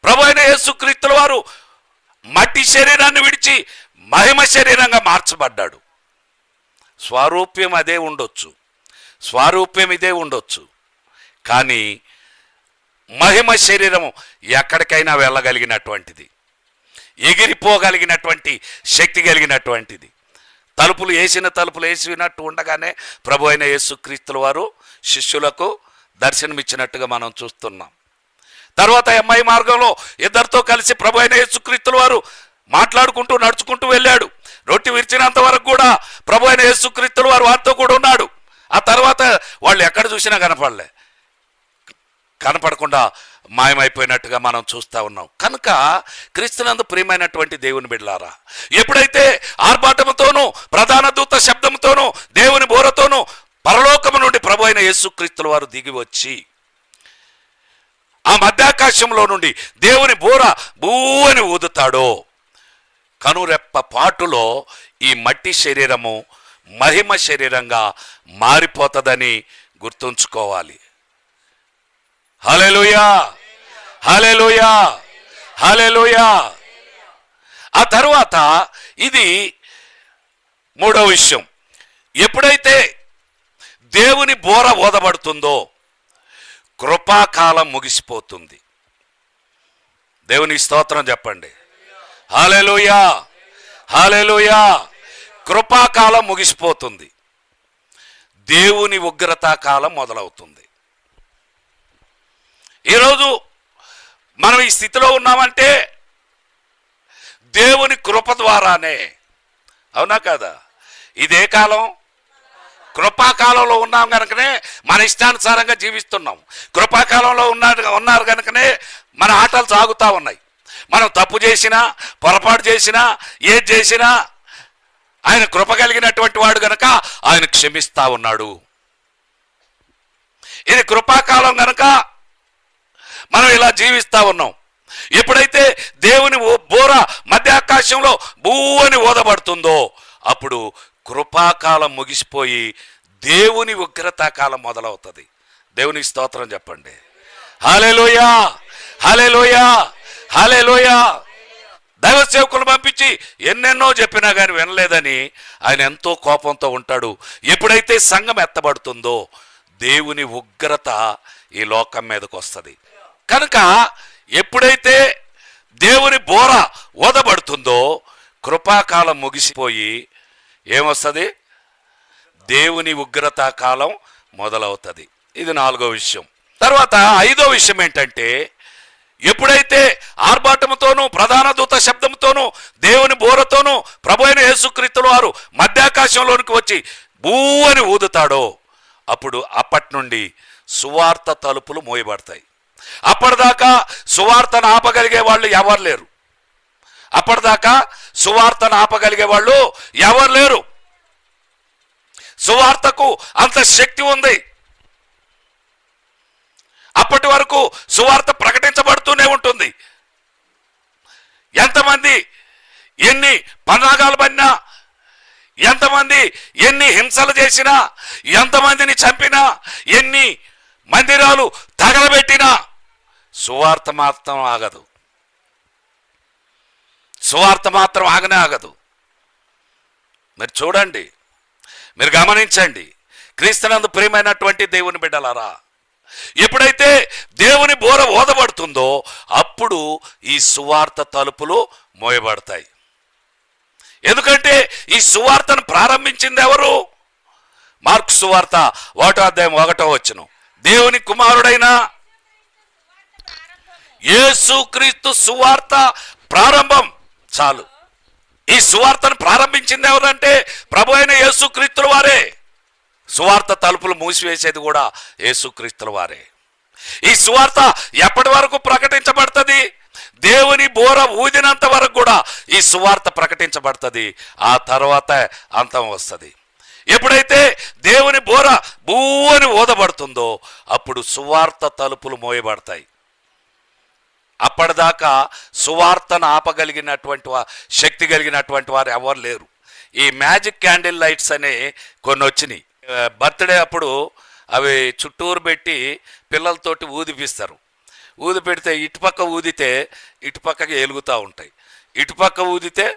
B: ప్రభు అయిన యేసుక్రీస్తుల వారు మట్టి శరీరాన్ని విడిచి మహిమ శరీరంగా మార్చబడ్డాడు. స్వరూప్యం అదే ఉండొచ్చు, స్వరూప్యం ఇదే ఉండొచ్చు, కానీ మహిమ శరీరం ఎక్కడికైనా వెళ్ళగలిగినటువంటిది, ఎగిరిపోగలిగినటువంటి శక్తి కలిగినటువంటిది. తలుపులు వేసినట్టు ఉండగానే ప్రభు అయిన యేసుక్రీస్తుల వారు శిష్యులకు దర్శనమిచ్చినట్టుగా మనం చూస్తున్నాం. తర్వాత ఎమ్మాయి మార్గంలో ఇద్దరితో కలిసి ప్రభు అయిన యేసుక్రీస్తుల వారు మాట్లాడుకుంటూ నడుచుకుంటూ వెళ్ళాడు. రొట్టె విరిచినంత వరకు కూడా ప్రభు అయిన యేసుక్రీస్తుల వారు వారితో కూడా ఉన్నాడు. ఆ తర్వాత వాళ్ళు ఎక్కడ చూసినా కనపడకుండా మాయమైపోయినట్టుగా మనం చూస్తూ ఉన్నాం. కనుక క్రీస్తునందు ప్రియమైనటువంటి దేవుని బిడ్డలారా, ఎప్పుడైతే ఆర్భాటముతోనూ ప్రధాన దూత శబ్దంతోనూ దేవుని బోరతోనూ పరలోకము నుండి ప్రభు అయిన యేసుక్రీస్తుల వారు దిగి వచ్చి ఆ మధ్యాకాశంలో నుండి దేవుని బోర బూ అని ఊదుతాడో, కనురెప్ప పాటులో ఈ మట్టి శరీరము మహిమ శరీరంగా మారిపోతుందని గుర్తుంచుకోవాలి. హల్లెలూయా, హల్లెలూయా, హల్లెలూయా. ఆ తరువాత ఇది మూడో విషయం. ఎప్పుడైతే దేవుని బోర ఓదబడుతుందో కృపాకాలం ముగిసిపోతుంది. దేవుని స్తోత్రం చెప్పండి. హల్లెలూయా, హల్లెలూయా. కృపాకాలం ముగిసిపోతుంది, దేవుని ఉగ్రతా కాలం మొదలవుతుంది. ఈరోజు మనం ఈ స్థితిలో ఉన్నామంటే దేవుని కృప ద్వారానే. అవునా కదా? ఇదే కాలం, కృపాకాలంలో ఉన్నాం కనుకనే మన ఇష్టానుసారంగా జీవిస్తున్నాం. కృపాకాలంలో ఉన్నారు కనుకనే మన ఆటలు సాగుతూ ఉన్నాయి. మనం తప్పు చేసినా, పొరపాటు చేసినా, ఏది చేసినా ఆయన కృప కలిగినటువంటి వాడు గనక ఆయన క్షమిస్తా ఉన్నాడు. ఇది కృపాకాలం గనక మనం ఇలా జీవిస్తా ఉన్నాం. ఎప్పుడైతే దేవుని బోర మధ్యాకాశంలో బూ అని ఓదబడుతుందో అప్పుడు కృపాకాలం ముగిసిపోయి దేవుని ఉగ్రతా కాలం మొదలవుతుంది. దేవుని స్తోత్రం చెప్పండి. హల్లెలూయా, హల్లెలూయా, హల్లెలూయా. దైవ సేవకులను పంపించి ఎన్నెన్నో చెప్పినా కానీ వినలేదని ఆయన ఎంతో కోపంతో ఉంటాడు. ఎప్పుడైతే సంఘం ఎత్తబడుతుందో దేవుని ఉగ్రత ఈ లోకం మీదకి వస్తుంది. కనుక ఎప్పుడైతే దేవుని బోర ఓదబడుతుందో కృపాకాలం ముగిసిపోయి ఏమొస్తుంది? దేవుని ఉగ్రతా కాలం మొదలవుతుంది. ఇది నాలుగో విషయం. తర్వాత ఐదో విషయం ఏంటంటే, ఎప్పుడైతే ఆర్భాటముతోనూ ప్రధాన దూత శబ్దంతోనూ దేవుని బోరతోనూ ప్రభు అయిన యేసుక్రీస్తుల వారు మధ్యాకాశంలోనికి వచ్చి బూ అని ఊదుతాడో అప్పుడు అప్పటి నుండి సువార్త తలుపులు మోయబడతాయి. అప్పటిదాకా సువార్తను ఆపగలిగే వాళ్ళు ఎవరు లేరు. అప్పటిదాకా సువార్తను ఆపగలిగే వాళ్ళు ఎవరు లేరు. సువార్తకు అంత శక్తి ఉంది. అప్పటి వరకు సువార్త ప్రకటించబడుతూనే ఉంటుంది. ఎంతమంది ఎన్ని పన్నాగాలు పడినా, ఎంతమంది ఎన్ని హింసలు చేసినా, ఎంతమందిని చంపినా, ఎన్ని మందిరాలు తగలబెట్టినా సువార్త మాత్రం ఆగదు. సువార్త మాత్రం ఆగనే ఆగదు. మీరు చూడండి, మీరు గమనించండి, క్రీస్తునందు ప్రియమైనటువంటి దేవుని బిడ్డలారా, ఎప్పుడైతే దేవుని బోర ఓదబడుతుందో అప్పుడు ఈ సువార్త తలుపులు మోయబడతాయి. ఎందుకంటే ఈ సువార్తను ప్రారంభించింది ఎవరు? మార్కు సువార్త 1వ అధ్యాయం 1వ వచనం. దేవుని కుమారుడైన యేసుక్రీస్తు సువార్త ప్రారంభం. చాలు. ఈ సువార్తను ప్రారంభించింది ఎవరంటే ప్రభు అయిన యేసుక్రీస్తుల వారే. సువార్త తలుపులు మూసివేసేది కూడా యేసుక్రీస్తుల వారే. ఈ సువార్త ఎప్పటి వరకు ప్రకటించబడుతుంది? దేవుని బోర ఊదినంత వరకు కూడా ఈ సువార్త ప్రకటించబడుతుంది. ఆ తర్వాత అంతం వస్తుంది. ఎప్పుడైతే దేవుని బోర బూని ఊదబడుతుందో అప్పుడు సువార్త తలుపులు మోయబడతాయి. అప్పటిదాకా సువార్తను ఆపగలిగినటువంటి శక్తి కలిగినటువంటి వారు ఎవరు లేరు. ఈ మ్యాజిక్ క్యాండిల్ లైట్స్ అనే కొన్ని వచ్చినాయి. బర్త్డే అప్పుడు అవి చుట్టూరు పెట్టి పిల్లలతోటి ఊదిపిస్తారు. ఊది పెడితే ఇటుపక్క ఊదితే ఇటుపక్కకి వెలుగుతూ ఉంటాయి, ఇటుపక్క ఊదితే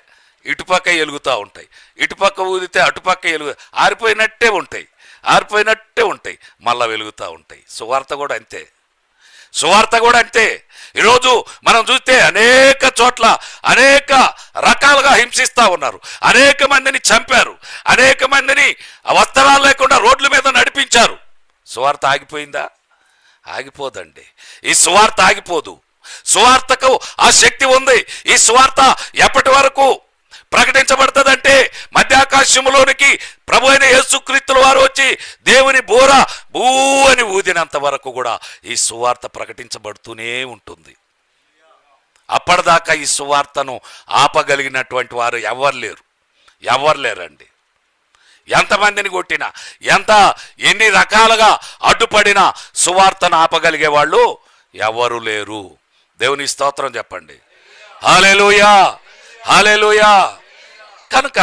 B: ఇటుపక్క వెలుగుతూ ఉంటాయి, ఇటుపక్క ఊదితే అటుపక్క ఆరిపోయినట్టే ఉంటాయి, మళ్ళా వెలుగుతూ ఉంటాయి. సువార్త కూడా అంతే. ఈరోజు మనం చూస్తే అనేక చోట్ల అనేక రకాలుగా హింసిస్తూ ఉన్నారు, అనేక మందిని చంపారు, అనేక మందిని వస్త్రాలు లేకుండా రోడ్ల మీద నడిపించారు. సువార్త ఆగిపోయిందా? ఆగిపోదండి. ఈ సువార్త ఆగిపోదు. సువార్తకు ఆ శక్తి ఉంది. ఈ సువార్త ఎప్పటి వరకు ప్రకటించబడుతుందంటే మధ్యాకాశంలోనికి ప్రభు అయిన యేసుక్రీస్తు వారు వచ్చి దేవుని బోర బూ అని ఊదినంత వరకు కూడా ఈ సువార్త ప్రకటించబడుతూనే ఉంటుంది. అప్పటిదాకా ఈ సువార్తను ఆపగలిగినటువంటి వారు ఎవరు లేరండి. ఎంతమందిని కొట్టినా, ఎన్ని రకాలుగా అడ్డుపడినా సువార్తను ఆపగలిగే వాళ్ళు ఎవరు లేరు. దేవుని స్తోత్రం చెప్పండి. హల్లెలూయా, హల్లెలూయా. కనుక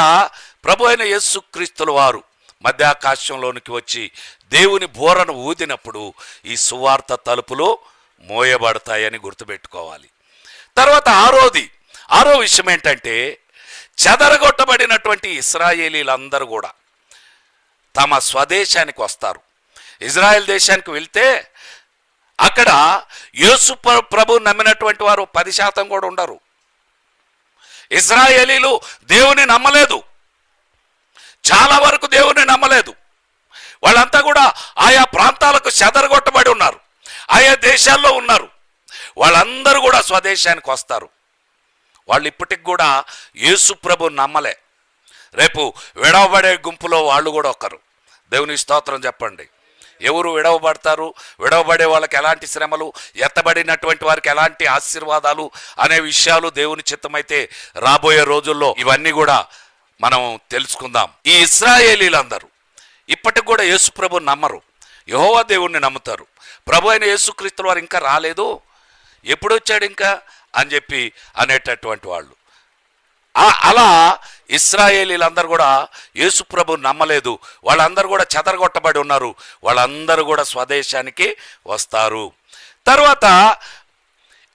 B: ప్రభు అయిన యేసుక్రీస్తుల వారు మధ్యాకాశంలోనికి వచ్చి దేవుని బోరను ఊదినప్పుడు ఈ సువార్త తలుపులు మోయబడతాయని గుర్తుపెట్టుకోవాలి. తర్వాత ఆరో విషయం ఏంటంటే, చెదరగొట్టబడినటువంటి ఇశ్రాయేలీలందరూ కూడా తమ స్వదేశానికి వస్తారు. ఇజ్రాయెల్ దేశానికి వెళ్తే అక్కడ యేసు ప్రభు నమ్మినటువంటి వారు 10% కూడా ఉండరు. ఇశ్రాయేలీలు దేవుని నమ్మలేదు, చాలా వరకు దేవుని నమ్మలేదు. వాళ్ళంతా కూడా ఆయా ప్రాంతాలకు చెదరగొట్టబడి ఉన్నారు, ఆయా దేశాల్లో ఉన్నారు. వాళ్ళందరూ కూడా స్వదేశానికి వస్తారు. వాళ్ళు ఇప్పటికి కూడా యేసు ప్రభు నమ్మలే. రేపు విడవబడే గుంపులో వాళ్ళు కూడా ఒకరు. దేవుని స్తోత్రం చెప్పండి. ఎవరు విడవబడతారు? విడవబడే వాళ్ళకి ఎలాంటి శ్రమలు, ఎత్తబడినటువంటి వారికి ఎలాంటి ఆశీర్వాదాలు అనే విషయాలు దేవుని చిత్తమైతే రాబోయే రోజుల్లో ఇవన్నీ కూడా మనం తెలుసుకుందాం. ఈ ఇశ్రాయేలీలందరూ ఇప్పటికి కూడా యేసు ప్రభు నమ్మరు, యెహోవా దేవుణ్ణి నమ్ముతారు. ప్రభు అయిన యేసుక్రీస్తు వారు ఇంకా రాలేదు, ఎప్పుడు వచ్చాడు ఇంకా అని చెప్పి అనేటటువంటి వాళ్ళు. అలా ఇశ్రాయేలీలందరూ కూడా యేసు ప్రభు నమ్మలేదు. వాళ్ళందరూ కూడా చెదరగొట్టబడి ఉన్నారు. వాళ్ళందరూ కూడా స్వదేశానికి వస్తారు. తర్వాత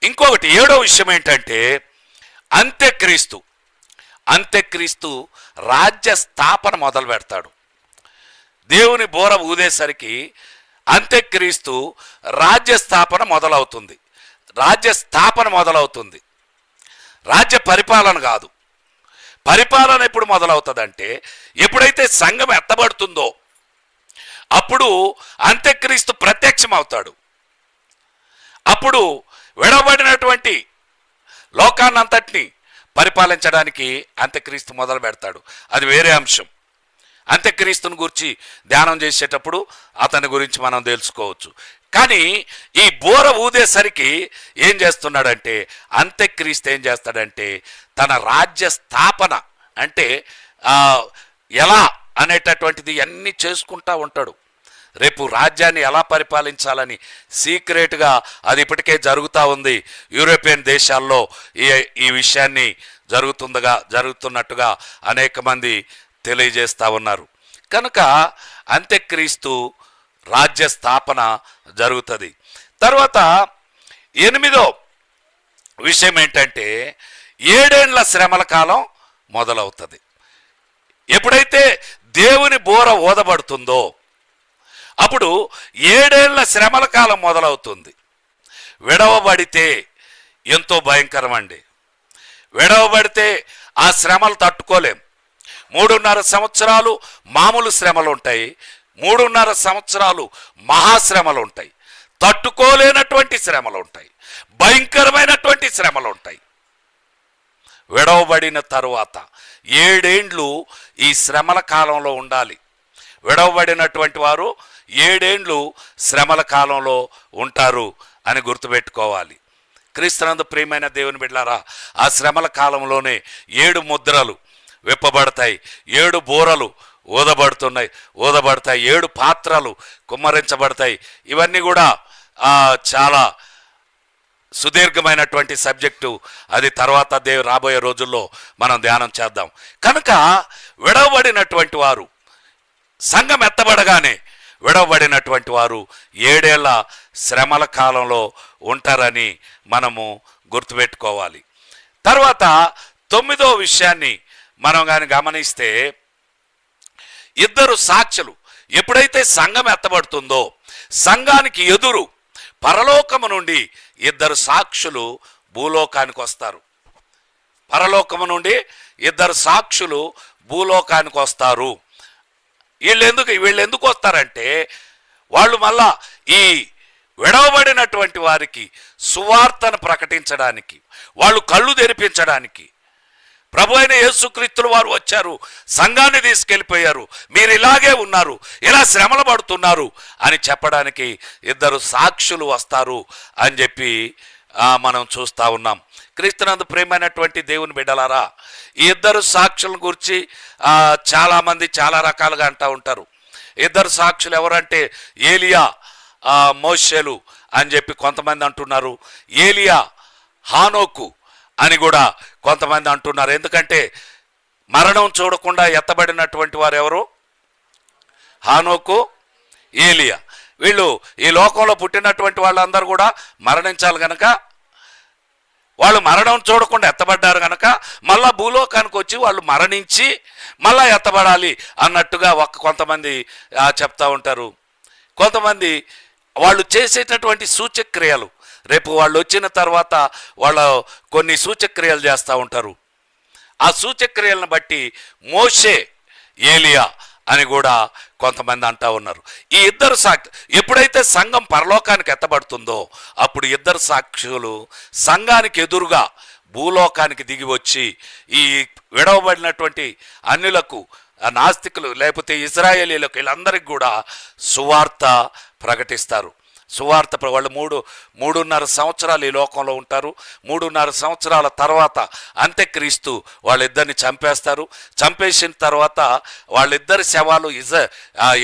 B: ఇంకొకటి 7వ విషయం ఏంటంటే, అంత్యక్రీస్తు రాజ్య స్థాపన మొదలు పెడతాడు. దేవుని బోర ఊదేసరికి అంత్యక్రీస్తు రాజ్య స్థాపన మొదలవుతుంది. రాజ్య పరిపాలన కాదు. పరిపాలన ఎప్పుడు మొదలవుతుందంటే, ఎప్పుడైతే సంఘం ఎత్తబడుతుందో అప్పుడు అంత్యక్రీస్తు ప్రత్యక్షం అవుతాడు. అప్పుడు విడవబడినటువంటి లోకాన్నంతటిని పరిపాలించడానికి అంత్యక్రీస్తు మొదలు పెడతాడు. అది వేరే అంశం. అంత్యక్రీస్తుని గురించి ధ్యానం చేసేటప్పుడు అతని గురించి మనం తెలుసుకోవచ్చు. కానీ ఈ బోర ఊదేసరికి ఏం చేస్తున్నాడంటే, అంత్యక్రీస్తు ఏం చేస్తాడంటే తన రాజ్య స్థాపన అంటే ఎలా అనేటటువంటిది అన్నీ చేసుకుంటా ఉంటాడు. రేపు రాజ్యాన్ని ఎలా పరిపాలించాలని సీక్రెట్గా అది ఇప్పటికే జరుగుతూ ఉంది. యూరోపియన్ దేశాల్లో ఈ విషయాన్ని జరుగుతున్నట్టుగా అనేక మంది తెలియజేస్తూ ఉన్నారు. కనుక అంత్యక్రీస్తు రాజ్య స్థాపన జరుగుతుంది. తర్వాత 8వ విషయం ఏంటంటే, 7 ఏళ్ల శ్రమల కాలం మొదలవుతుంది. ఎప్పుడైతే దేవుని బోర ఊదబడుతుందో అప్పుడు 7 ఏళ్ల శ్రమల కాలం మొదలవుతుంది. విడవబడితే ఎంతో భయంకరం అండి. విడవబడితే ఆ శ్రమలు తట్టుకోలేం. 3.5 సంవత్సరాలు మామూలు శ్రమలు ఉంటాయి, 3.5 సంవత్సరాలు మహాశ్రమలు ఉంటాయి, తట్టుకోలేనటువంటి శ్రమలు ఉంటాయి, భయంకరమైనటువంటి శ్రమలు ఉంటాయి. విడవబడిన తరువాత 7 ఏండ్లు ఈ శ్రమల కాలంలో ఉండాలి. విడవబడినటువంటి వారు 7 ఏండ్లు శ్రమల కాలంలో ఉంటారు అని గుర్తుపెట్టుకోవాలి. క్రీస్తునందు ప్రియమైన దేవుని బిడ్డలారా, ఆ శ్రమల కాలంలోనే 7 ముద్రలు విప్పబడతాయి, 7 బోరలు ఊదబడతాయి, 7 పాత్రలు కుమ్మరించబడతాయి. ఇవన్నీ కూడా చాలా సుదీర్ఘమైనటువంటి సబ్జెక్టు. అది తర్వాత రాబోయే రోజుల్లో మనం ధ్యానం చేద్దాం. కనుక విడవబడినటువంటి వారు, సంఘం ఎత్తబడగానే విడవబడినటువంటి వారు 7 ఏళ్ల శ్రమల కాలంలో ఉంటారని మనము గుర్తుపెట్టుకోవాలి. తర్వాత 9వ విషయాన్ని మనం కానీ గమనిస్తే, 2 సాక్షులు. ఎప్పుడైతే సంఘం ఎత్తబడుతుందో సంఘానికి ఎదురు పరలోకము నుండి 2 సాక్షులు భూలోకానికి వస్తారు. పరలోకము నుండి 2 సాక్షులు భూలోకానికి వస్తారు. వీళ్ళు ఎందుకు వస్తారంటే, వాళ్ళు మళ్ళా ఈ విడవబడినటువంటి వారికి సువార్తను ప్రకటించడానికి, వాళ్ళు కళ్ళు తెరిపించడానికి. ప్రభు అయిన యేసుక్రీస్తుల వారు వచ్చారు, సంఘాన్ని తీసుకెళ్ళిపోయారు, మీరు ఇలాగే ఉన్నారు, ఇలా శ్రమలు పడుతున్నారు అని చెప్పడానికి 2 సాక్షులు వస్తారు అని చెప్పి మనం చూస్తూ ఉన్నాం. క్రీస్తునందు ప్రేమైనటువంటి దేవుని బిడ్డలారా, ఈ 2 సాక్షులను గురించి చాలామంది చాలా రకాలుగా అంటూ ఉంటారు. 2 సాక్షులు ఎవరంటే ఏలియా, మోషేలు అని చెప్పి కొంతమంది అంటున్నారు. ఏలియా, హానోకు అని కూడా కొంతమంది అంటున్నారు. ఎందుకంటే మరణం చూడకుండా ఎత్తబడినటువంటి వారు ఎవరు? హానోకు, ఏలియా. వీళ్ళు ఈ లోకంలో పుట్టినటువంటి వాళ్ళందరూ కూడా మరణించాలి కనుక, వాళ్ళు మరణం చూడకుండా ఎత్తబడ్డారు కనుక మళ్ళా భూలోకానికి వచ్చి వాళ్ళు మరణించి మళ్ళా ఎత్తబడాలి అన్నట్టుగా కొంతమంది చెప్తా ఉంటారు. కొంతమంది వాళ్ళు చేసేటటువంటి సూచక్రియలు, రేపు వాళ్ళు వచ్చిన తర్వాత వాళ్ళు కొన్ని సూచక్రియలు చేస్తూ ఉంటారు. ఆ సూచక్రియలను బట్టి మోషే, ఏలియా అని కూడా కొంతమంది అంటూ ఉన్నారు. ఈ 2 సాక్షి ఎప్పుడైతే సంఘం పరలోకానికి ఎత్తబడుతుందో అప్పుడు 2 సాక్షులు సంఘానికి ఎదురుగా భూలోకానికి దిగి వచ్చి ఈ విడవబడినటువంటి అన్యులకు, నాస్తికులు లేకపోతే ఇశ్రాయేలీలకు, వీళ్ళందరికీ కూడా సువార్త ప్రకటిస్తారు. సువార్త వాళ్ళు 3.5 సంవత్సరాలు ఈ లోకంలో ఉంటారు. 3.5 సంవత్సరాల తర్వాత అంత్యక్రీస్తు వాళ్ళిద్దరిని చంపేస్తారు. చంపేసిన తర్వాత వాళ్ళిద్దరి శవాలు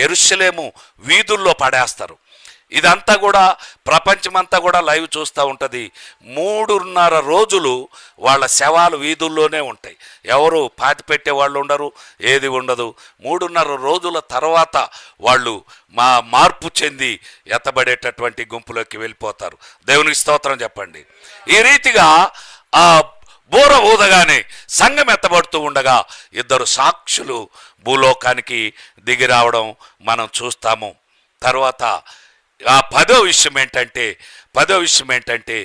B: యెరూషలేము వీధుల్లో పడేస్తారు. ఇదంతా కూడా ప్రపంచమంతా కూడా లైవ్ చూస్తూ ఉంటుంది. 3.5 రోజులు వాళ్ళ శవాలు వీధుల్లోనే ఉంటాయి. ఎవరు పాతి పెట్టే వాళ్ళు ఉండరు, ఏది ఉండదు. 3.5 రోజుల తర్వాత వాళ్ళు మార్పు చెంది ఎత్తబడేటటువంటి గుంపులోకి వెళ్ళిపోతారు. దేవునికి స్తోత్రం చెప్పండి. ఈ రీతిగా బోర ఊదగానే సంఘం ఎత్తబడుతూ ఉండగా 2 సాక్షులు భూలోకానికి దిగి రావడం మనం చూస్తాము. తర్వాత 10వ విషయం ఏంటంటే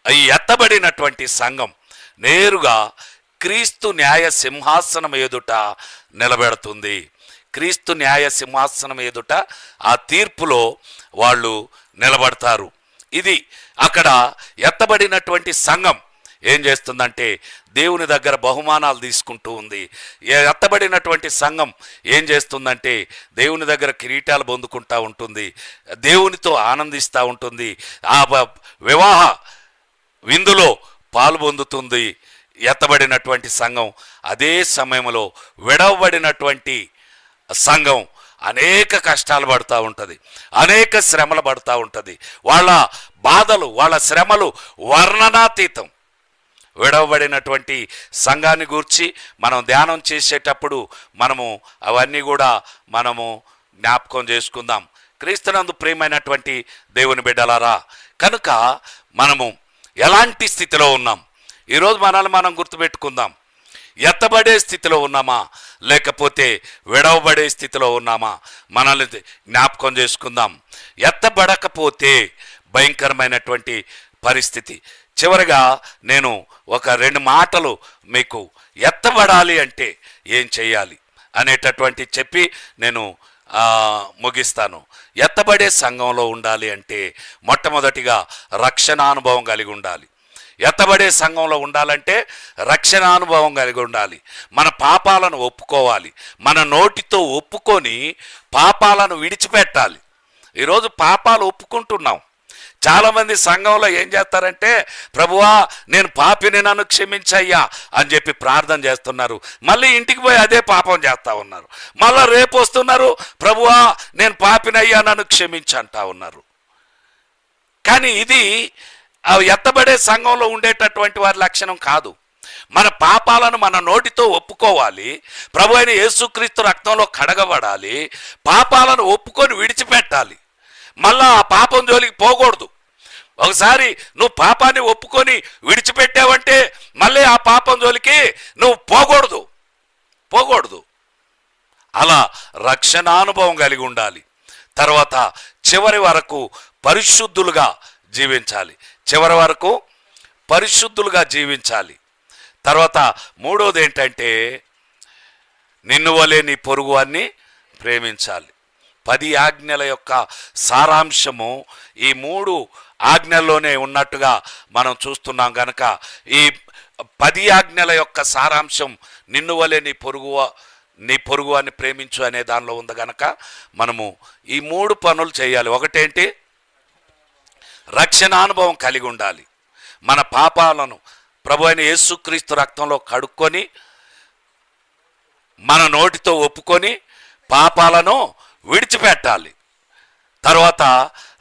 B: ఈ ఎత్తబడినటువంటి సంఘం నేరుగా క్రీస్తు న్యాయ సింహాసనం ఎదుట నిలబెడుతుంది. క్రీస్తు న్యాయ సింహాసనం ఎదుట ఆ తీర్పులో వాళ్ళు నిలబడతారు. ఇది అక్కడ ఎత్తబడినటువంటి సంఘం ఏం చేస్తుందంటే దేవుని దగ్గర బహుమానాలు తీసుకుంటూ ఉంది. ఎత్తబడినటువంటి సంఘం ఏం చేస్తుందంటే దేవుని దగ్గర కిరీటాలు పొందుకుంటూ ఉంటుంది, దేవునితో ఆనందిస్తూ ఉంటుంది, ఆ వివాహ విందులో పాలు పొందుతుంది ఎత్తబడినటువంటి సంఘం. అదే సమయంలో విడవబడినటువంటి సంఘం అనేక కష్టాలు పడుతూ ఉంటుంది, అనేక శ్రమలు పడుతూ ఉంటుంది. వాళ్ళ బాధలు, వాళ్ళ శ్రమలు వర్ణనాతీతం. విడవబడినటువంటి సంఘాన్ని గూర్చి మనం ధ్యానం చేసేటప్పుడు మనము అవన్నీ కూడా మనము జ్ఞాపకం చేసుకుందాం. క్రీస్తునందు ప్రియమైనటువంటి దేవుని బిడ్డలారా, కనుక మనము ఎలాంటి స్థితిలో ఉన్నాం ఈరోజు మనల్ని మనం గుర్తుపెట్టుకుందాం. ఎత్తబడే స్థితిలో ఉన్నామా లేకపోతే విడవబడే స్థితిలో ఉన్నామా మనల్ని జ్ఞాపకం చేసుకుందాం. ఎత్తబడకపోతే భయంకరమైనటువంటి పరిస్థితి. చివరిగా నేను ఒక 2 మాటలు మీకు ఎత్తబడాలి అంటే ఏం చేయాలి అనేటటువంటి చెప్పి నేను ముగిస్తాను. ఎత్తబడే సంఘంలో ఉండాలి అంటే మొట్టమొదటిగా రక్షణానుభవం కలిగి ఉండాలి. ఎత్తబడే సంఘంలో ఉండాలంటే రక్షణానుభవం కలిగి ఉండాలి. మన పాపాలను ఒప్పుకోవాలి, మన నోటితో ఒప్పుకొని పాపాలను విడిచిపెట్టాలి. ఈరోజు పాపాలు ఒప్పుకుంటున్నాం, చాలామంది సంఘంలో ఏం చేస్తారంటే, ప్రభువా నేను పాపిని, నన్ను క్షమించయ్యా అని చెప్పి ప్రార్థన చేస్తున్నారు. మళ్ళీ ఇంటికి పోయి అదే పాపం చేస్తూ ఉన్నారు. మళ్ళీ రేపు వస్తున్నారు, ప్రభువా నేను పాపినయ్యా నన్ను క్షమించంటా ఉన్నారు. కానీ ఇది ఎత్తబడే సంఘంలో ఉండేటటువంటి వారి లక్షణం కాదు. మన పాపాలను మన నోటితో ఒప్పుకోవాలి, ప్రభు అయిన యేసుక్రీస్తు రక్తంలో కడగబడాలి, పాపాలను ఒప్పుకొని విడిచిపెట్టాలి. మళ్ళా ఆ పాపం జోలికి పోకూడదు. ఒకసారి నువ్వు పాపాన్ని ఒప్పుకొని విడిచిపెట్టావంటే మళ్ళీ ఆ పాపం జోలికి నువ్వు పోకూడదు. అలా రక్షణానుభవం కలిగి ఉండాలి. తర్వాత చివరి వరకు పరిశుద్ధులుగా జీవించాలి. తర్వాత మూడోది ఏంటంటే, నిన్ను వలె నీ పొరుగువాన్ని ప్రేమించాలి. 10 ఆజ్ఞల యొక్క సారాంశము ఈ 3 ఆజ్ఞల్లోనే ఉన్నట్టుగా మనం చూస్తున్నాం కనుక, ఈ 10 ఆజ్ఞల యొక్క సారాంశం నిన్ను వలె నీ పొరుగువాన్ని ప్రేమించు అనే దానిలో ఉంది కనుక మనము ఈ 3 పనులు చేయాలి. ఒకటేంటి? రక్షణానుభవం కలిగి ఉండాలి. మన పాపాలను ప్రభు అయిన యేసుక్రీస్తు రక్తంలో కడుక్కొని మన నోటితో ఒప్పుకొని పాపాలను విడిచిపెట్టాలి. తర్వాత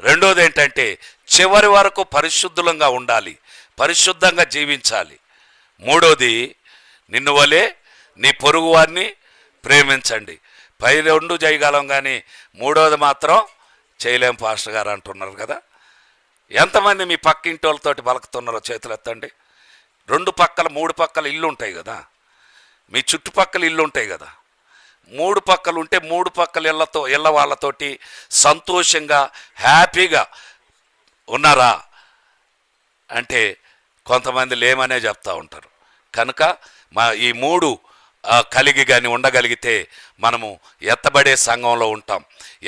B: రెండోది ఏంటంటే, చివరి వరకు పరిశుద్ధంగా ఉండాలి, పరిశుద్ధంగా జీవించాలి. మూడోది, నిన్ను వలె నీ పొరుగు వారిని ప్రేమించండి. పై 2 చేయగలం కానీ మూడోది మాత్రం చేయలేం పాస్టర్ గారు అంటున్నారు కదా. ఎంతమంది మీ పక్కింటి వాళ్ళతోటి పలుకుతున్నారో చేతులు ఎత్తండి. 2 పక్కల 3 పక్కల ఇల్లు ఉంటాయి కదా, మీ చుట్టుపక్కల ఇల్లు ఉంటాయి కదా. 3 పక్కలు ఉంటే 3 పక్కల ఇళ్ళ వాళ్ళతోటి సంతోషంగా హ్యాపీగా ఉన్నారా అంటే కొంతమంది లేమనే చెప్తూ ఉంటారు. కనుక ఈ 3 కలిగి కానీ ఉండగలిగితే మనము ఎత్తబడే సంఘంలో ఉంటాం.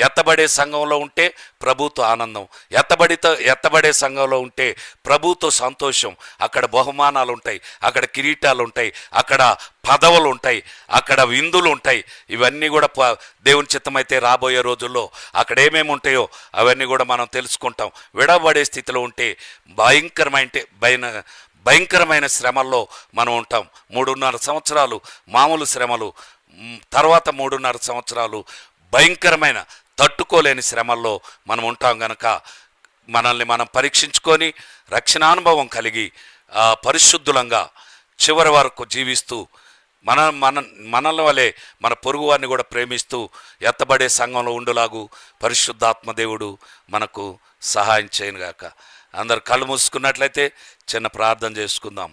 B: ఎత్తబడే సంఘంలో ఉంటే ప్రభుతో ఆనందం, ఎత్తబడే సంఘంలో ఉంటే ప్రభుతో సంతోషం. అక్కడ బహుమానాలు ఉంటాయి, అక్కడ కిరీటాలు ఉంటాయి, అక్కడ పదవులు ఉంటాయి, అక్కడ విందులు ఉంటాయి. ఇవన్నీ కూడా దేవుని చిత్తమైతే రాబోయే రోజుల్లో అక్కడ ఏమేమి ఉంటాయో అవన్నీ కూడా మనం తెలుసుకుంటాం. విడవబడే స్థితిలో ఉంటే భయంకరమైన శ్రమల్లో మనం ఉంటాం. 3.5 సంవత్సరాలు మామూలు శ్రమలు, తర్వాత 3.5 సంవత్సరాలు భయంకరమైన తట్టుకోలేని శ్రమల్లో మనం ఉంటాం కనుక మనల్ని మనం పరీక్షించుకొని రక్షణానుభవం కలిగి పరిశుద్ధులంగా చివరి వరకు జీవిస్తూ మనల్ని వలె మన పొరుగు వారిని కూడా ప్రేమిస్తూ ఎత్తబడే సంఘంలో ఉండులాగు పరిశుద్ధాత్మ దేవుడు మనకు సహాయం చేయనుగాక. అందరు కళ్ళు మూసుకున్నట్లయితే చిన్న ప్రార్థన చేసుకుందాం.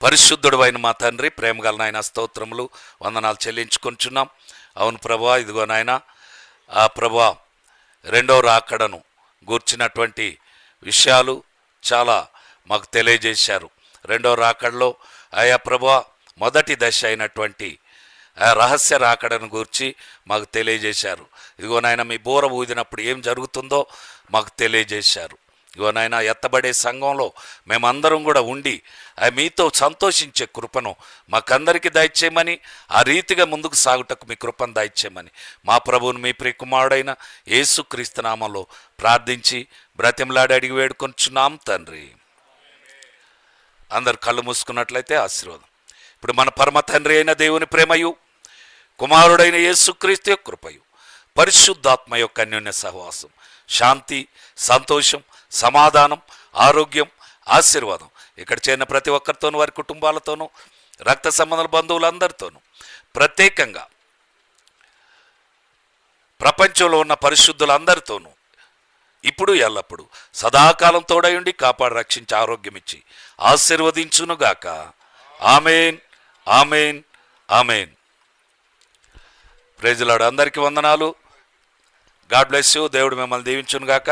B: పరిశుద్ధుడు అయిన మా తండ్రి, ప్రేమగల నాయన, స్తోత్రములు వందనాలు చెల్లించుకొంచున్నాం. అవును ప్రభా, ఇదిగో నాయన, ఆ ప్రభా 2వ రాకడను గూర్చినటువంటి విషయాలు చాలా మాకు తెలియజేశారు. 2వ రాకడలో ఆయా ప్రభా మొదటి దశ అయినటువంటి రహస్య రాకడను గూర్చి మాకు తెలియజేశారు. ఇదిగో నాయన, మీ బోర ఊదినప్పుడు ఏం జరుగుతుందో మాకు తెలియజేశారు. ఇదిగో నాయన, ఎత్తబడే సంఘంలో మేమందరం కూడా ఉండి మీతో సంతోషించే కృపను మాకందరికీ దయచేయమని, ఆ రీతిగా ముందుకు సాగుటకు మీ కృపను దయచేయమని మా ప్రభువును మీ ప్రియకుమారుడైన యేసుక్రీస్తు నామంలో ప్రార్థించి బ్రతిమలాడి అడిగి వేడుకొంచున్నాం తండ్రి. అందరు కళ్ళు మూసుకున్నట్లయితే ఆశీర్వాదం. ఇప్పుడు మన పరమ తండ్రి అయిన దేవుని ప్రేమయు, కుమారుడైన యేసుక్రీస్తు యొక్క కృపయు, పరిశుద్ధాత్మ యొక్క అన్యోన్య సహవాసం, శాంతి, సంతోషం, సమాధానం, ఆరోగ్యం, ఆశీర్వాదం ఇక్కడ చేరిన ప్రతి ఒక్కరితోనూ, వారి కుటుంబాలతోనూ, రక్త సంబంధాల బంధువులందరితోనూ, ప్రత్యేకంగా ప్రపంచంలో ఉన్న పరిశుద్ధులందరితోనూ ఇప్పుడు ఎల్లప్పుడు సదాకాలం తోడయుండి కాపాడి రక్షించి ఆరోగ్యం ఇచ్చి ఆశీర్వదించునుగాక. Amen, amen, amen. Praise the Lord. అందరికీ వందనాలు. God bless you. దేవుడు మిమ్మల్ని దీవించునుగాక.